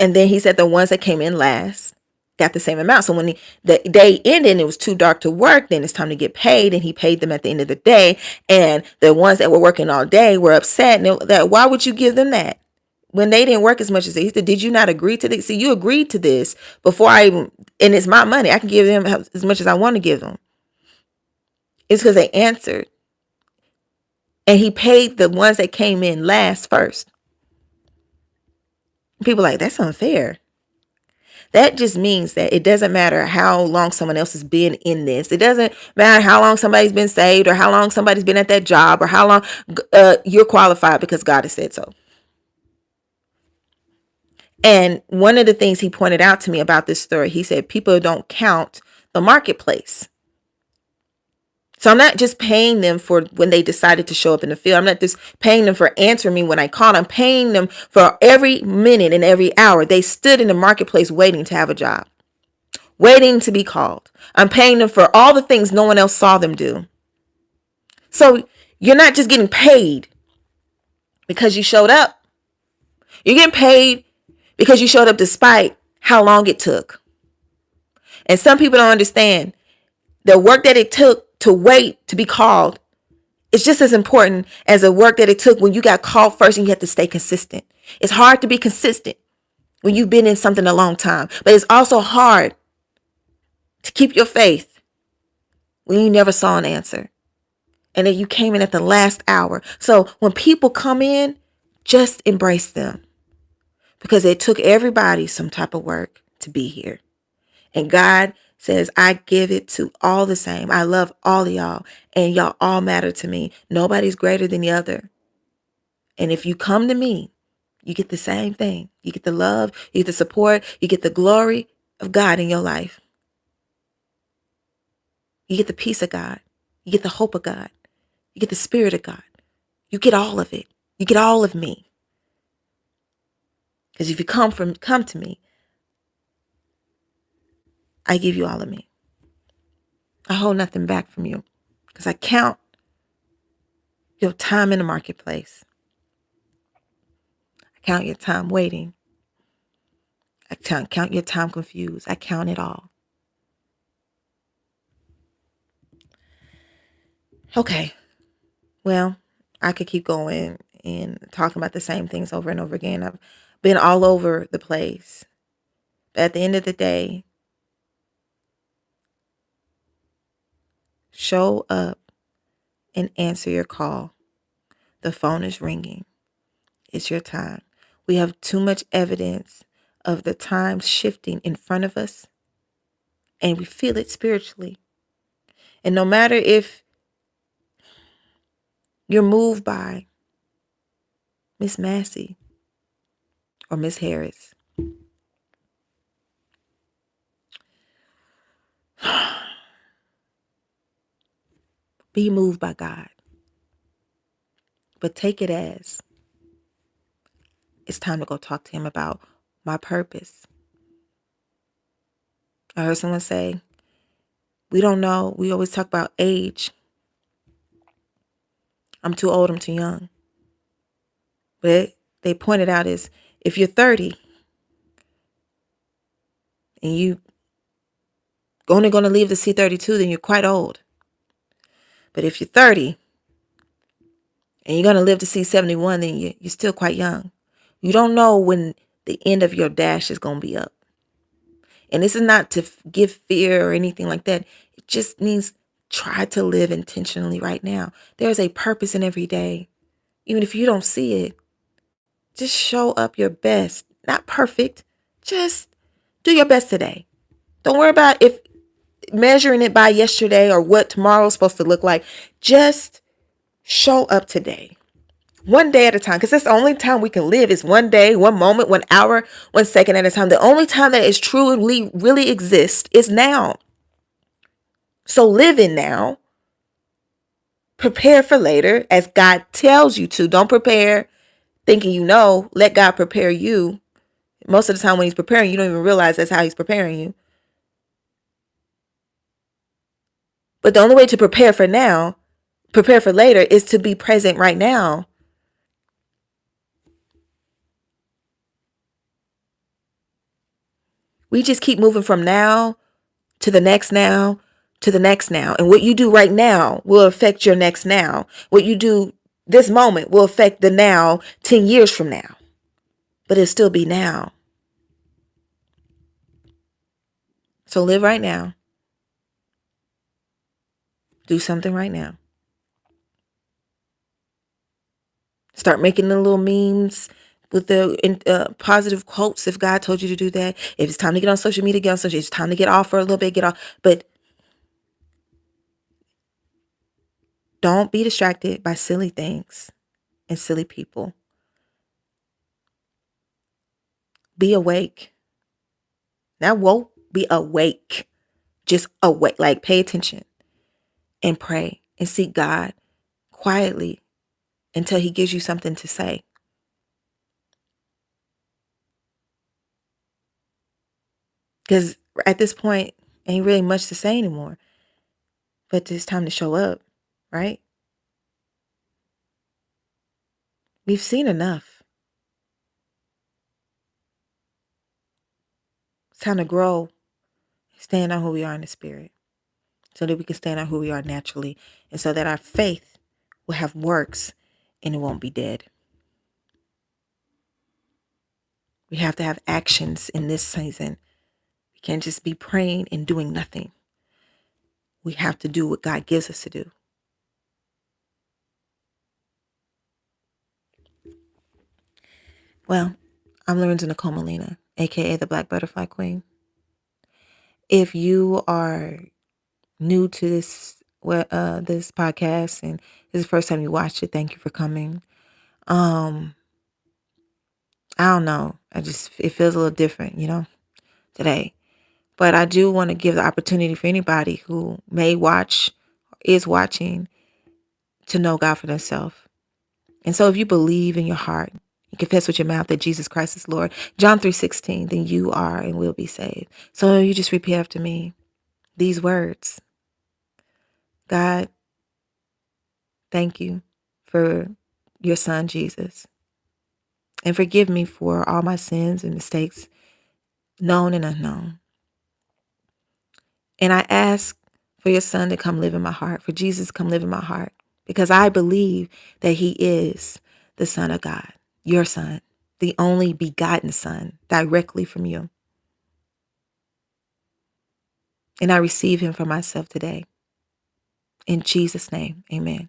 And then he said the ones that came in last got the same amount. So when the day ended and it was too dark to work, then it's time to get paid. And he paid them at the end of the day. And the ones that were working all day were upset. And why would you give them that? When they didn't work as much as they said, did you not agree to this? See, you agreed to this before and it's my money. I can give them as much as I want to give them. It's because they answered. And he paid the ones that came in last first. People are like, that's unfair. That just means that it doesn't matter how long someone else has been in this. It doesn't matter how long somebody's been saved or how long somebody's been at that job or how long you're qualified because God has said so. And one of the things he pointed out to me about this story, he said people don't count the marketplace. So I'm not just paying them for when they decided to show up in the field. I'm not just paying them for answering me when I called. I'm paying them for every minute and every hour they stood in the marketplace waiting to have a job, waiting to be called. I'm paying them for all the things no one else saw them do. So you're not just getting paid because you showed up. You're getting paid because you showed up despite how long it took. And some people don't understand the work that it took to wait to be called is just as important as the work that it took when you got called first and you had to stay consistent. It's hard to be consistent when you've been in something a long time, but it's also hard to keep your faith when you never saw an answer and then you came in at the last hour. So when people come in, just embrace them because it took everybody some type of work to be here. And God says, I give it to all the same. I love all of y'all and y'all all matter to me. Nobody's greater than the other. And if you come to me, you get the same thing. You get the love, you get the support, you get the glory of God in your life. You get the peace of God. You get the hope of God. You get the spirit of God. You get all of it. You get all of me. Because if you come to me, I give you all of me. I hold nothing back from you. Because I count your time in the marketplace. I count your time waiting. I count your time confused. I count it all. Okay. Well, I could keep going and talking about the same things over and over again. I've been all over the place. But at the end of the day, show up and answer your call. The phone is ringing. It's your time. We have too much evidence of the time shifting in front of us, and we feel it spiritually. And no matter if you're moved by Miss Massey or Miss Harris, be moved by God. But take it as it's time to go talk to him about my purpose. I heard someone say, we don't know. We always talk about age. I'm too old, I'm too young. But they pointed out is if you're 30 and you only going to leave the C32, then you're quite old. But if you're 30 and you're going to live to C71, then you're still quite young. You don't know when the end of your dash is going to be up. And this is not to give fear or anything like that. It just means try to live intentionally right now. There's a purpose in every day. Even if you don't see it, just show up your best. Not perfect. Just do your best today. Don't worry about if measuring it by yesterday or what tomorrow's supposed to look like. Just show up today. One day at a time, because that's the only time we can live is one day, one moment, 1 hour, 1 second at a time. The only time that is truly, really exists is now. So live in now. Prepare for later as God tells you to. Don't prepare thinking you know. Let God prepare you. Most of the time when he's preparing, you don't even realize that's how he's preparing you. But the only way to prepare for now, prepare for later, is to be present right now. We just keep moving from now to the next now to the next now. And what you do right now will affect your next now. What you do this moment will affect the now 10 years from now. But it'll still be now. So live right now. Do something right now. Start making the little memes with the positive quotes if God told you to do that. If it's time to get on social media, get on social media. It's time to get off for a little bit, get off. But don't be distracted by silly things and silly people. Be awake. Not woke, be awake. Just awake. Like pay attention. and pray and seek God quietly until he gives you something to say. Because at this point, ain't really much to say anymore. But it's time to show up, right? We've seen enough. It's time to grow, stand on who we are in the spirit, so that we can stand on who we are naturally, and so that our faith will have works and it won't be dead. We have to have actions in this season. We can't just be praying and doing nothing. We have to do what God gives us to do. Well, I'm Lorenza Nicole Molina, aka the Black Butterfly Queen. If you are new to this podcast and this is the first time you watched it, thank you for coming. I don't know. It feels a little different, today. But I do want to give the opportunity for anybody who may watch, is watching, to know God for themselves. And so if you believe in your heart, you confess with your mouth that Jesus Christ is Lord, John 3:16, then you are and will be saved. So you just repeat after me these words. God, thank you for your son, Jesus. And forgive me for all my sins and mistakes, known and unknown. And I ask for your son to come live in my heart, for Jesus to come live in my heart, because I believe that he is the Son of God, your son, the only begotten son, directly from you. And I receive him for myself today. In Jesus' name, amen.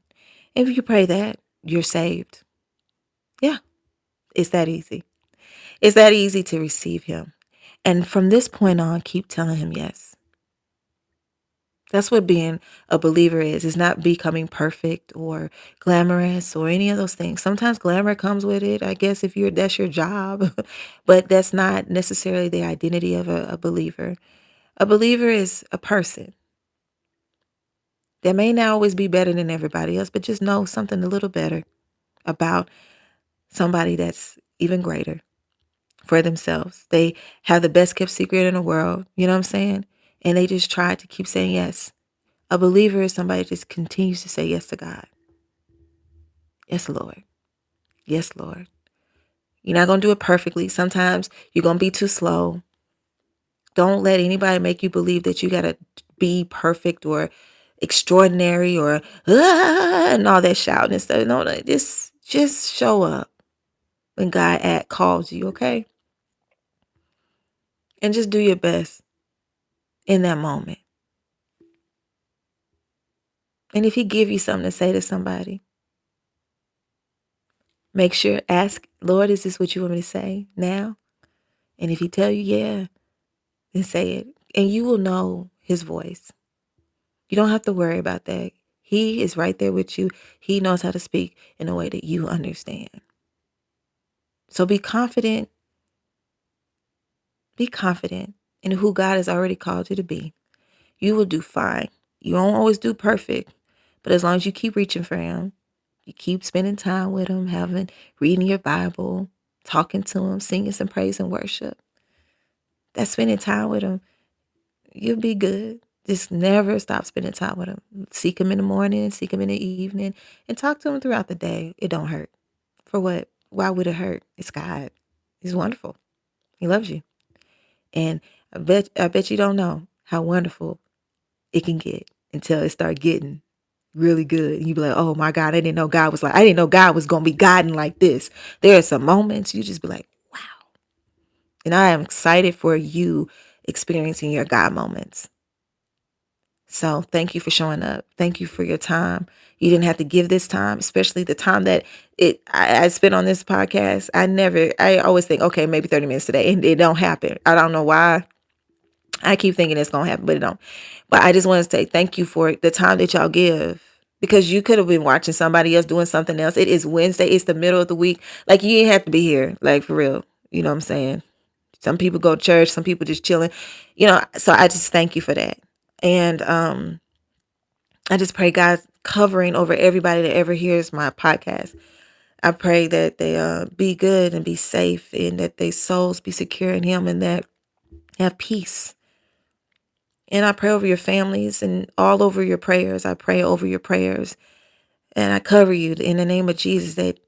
If you pray that, you're saved. Yeah, it's that easy. It's that easy to receive him. And from this point on, keep telling him yes. That's what being a believer is. It's not becoming perfect or glamorous or any of those things. Sometimes glamour comes with it, I guess, if that's your job. But that's not necessarily the identity of a believer. A believer is a person that may not always be better than everybody else, but just know something a little better about somebody that's even greater for themselves. They have the best kept secret in the world. You know what I'm saying? And they just try to keep saying yes. A believer is somebody that just continues to say yes to God. Yes, Lord. Yes, Lord. You're not going to do it perfectly. Sometimes you're going to be too slow. Don't let anybody make you believe that you got to be perfect or extraordinary or and all that shouting and stuff. No, just show up when God calls you, okay? And just do your best in that moment. And if he give you something to say to somebody, make sure, ask, Lord, is this what you want me to say now? And if he tell you, yeah, then say it. And you will know his voice. You don't have to worry about that. He is right there with you. He knows how to speak in a way that you understand. So be confident. Be confident in who God has already called you to be. You will do fine. You won't always do perfect. But as long as you keep reaching for him, you keep spending time with him, reading your Bible, talking to him, singing some praise and worship. That's spending time with him. You'll be good. Just never stop spending time with him. Seek him in the morning, seek him in the evening, and talk to him throughout the day. It don't hurt. For what? Why would it hurt? It's God. He's wonderful. He loves you. And I bet you don't know how wonderful it can get until it start getting really good. And you be like, oh my God, I didn't know God was going to be guiding like this. There are some moments you just be like, wow. And I am excited for you experiencing your God moments. So thank you for showing up. Thank you for your time. You didn't have to give this time, especially the time that I spent on this podcast. I always think, okay, maybe 30 minutes today, and it don't happen. I don't know why. I keep thinking it's going to happen, but it don't. But I just want to say thank you for the time that y'all give, because you could have been watching somebody else doing something else. It is Wednesday. It's the middle of the week. Like, you ain't have to be here, like, for real. You know what I'm saying? Some people go to church. Some people just chilling, so I just thank you for that. And I just pray God's covering over everybody that ever hears my podcast. I pray that they be good and be safe, and that their souls be secure in Him, and that have peace. And I pray over your families and all over your prayers. I pray over your prayers, and I cover you in the name of Jesus, that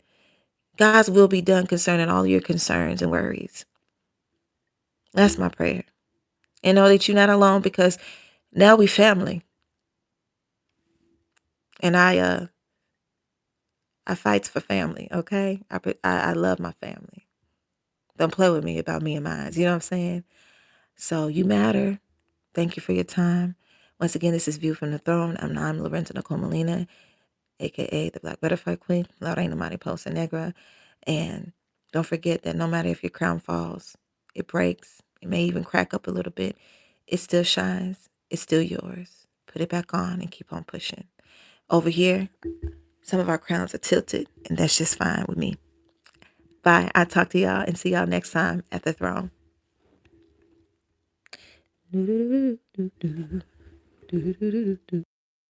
God's will be done concerning all your concerns and worries. That's my prayer. And know that you're not alone, because now we family. And I fights for family, okay? I love my family. Don't play with me about me and mine. You know what I'm saying? So you matter. Thank you for your time. Once again, this is View from the Throne. I'm Lorenza Nicole Molina, a.k.a. the Black Butterfly Queen, La Reina Mariposa Negra. And don't forget that no matter if your crown falls, it breaks, it may even crack up a little bit, it still shines. It's still yours. Put it back on and keep on pushing. Over here, some of our crowns are tilted, and that's just fine with me. Bye. I'll talk to y'all and see y'all next time at the throne.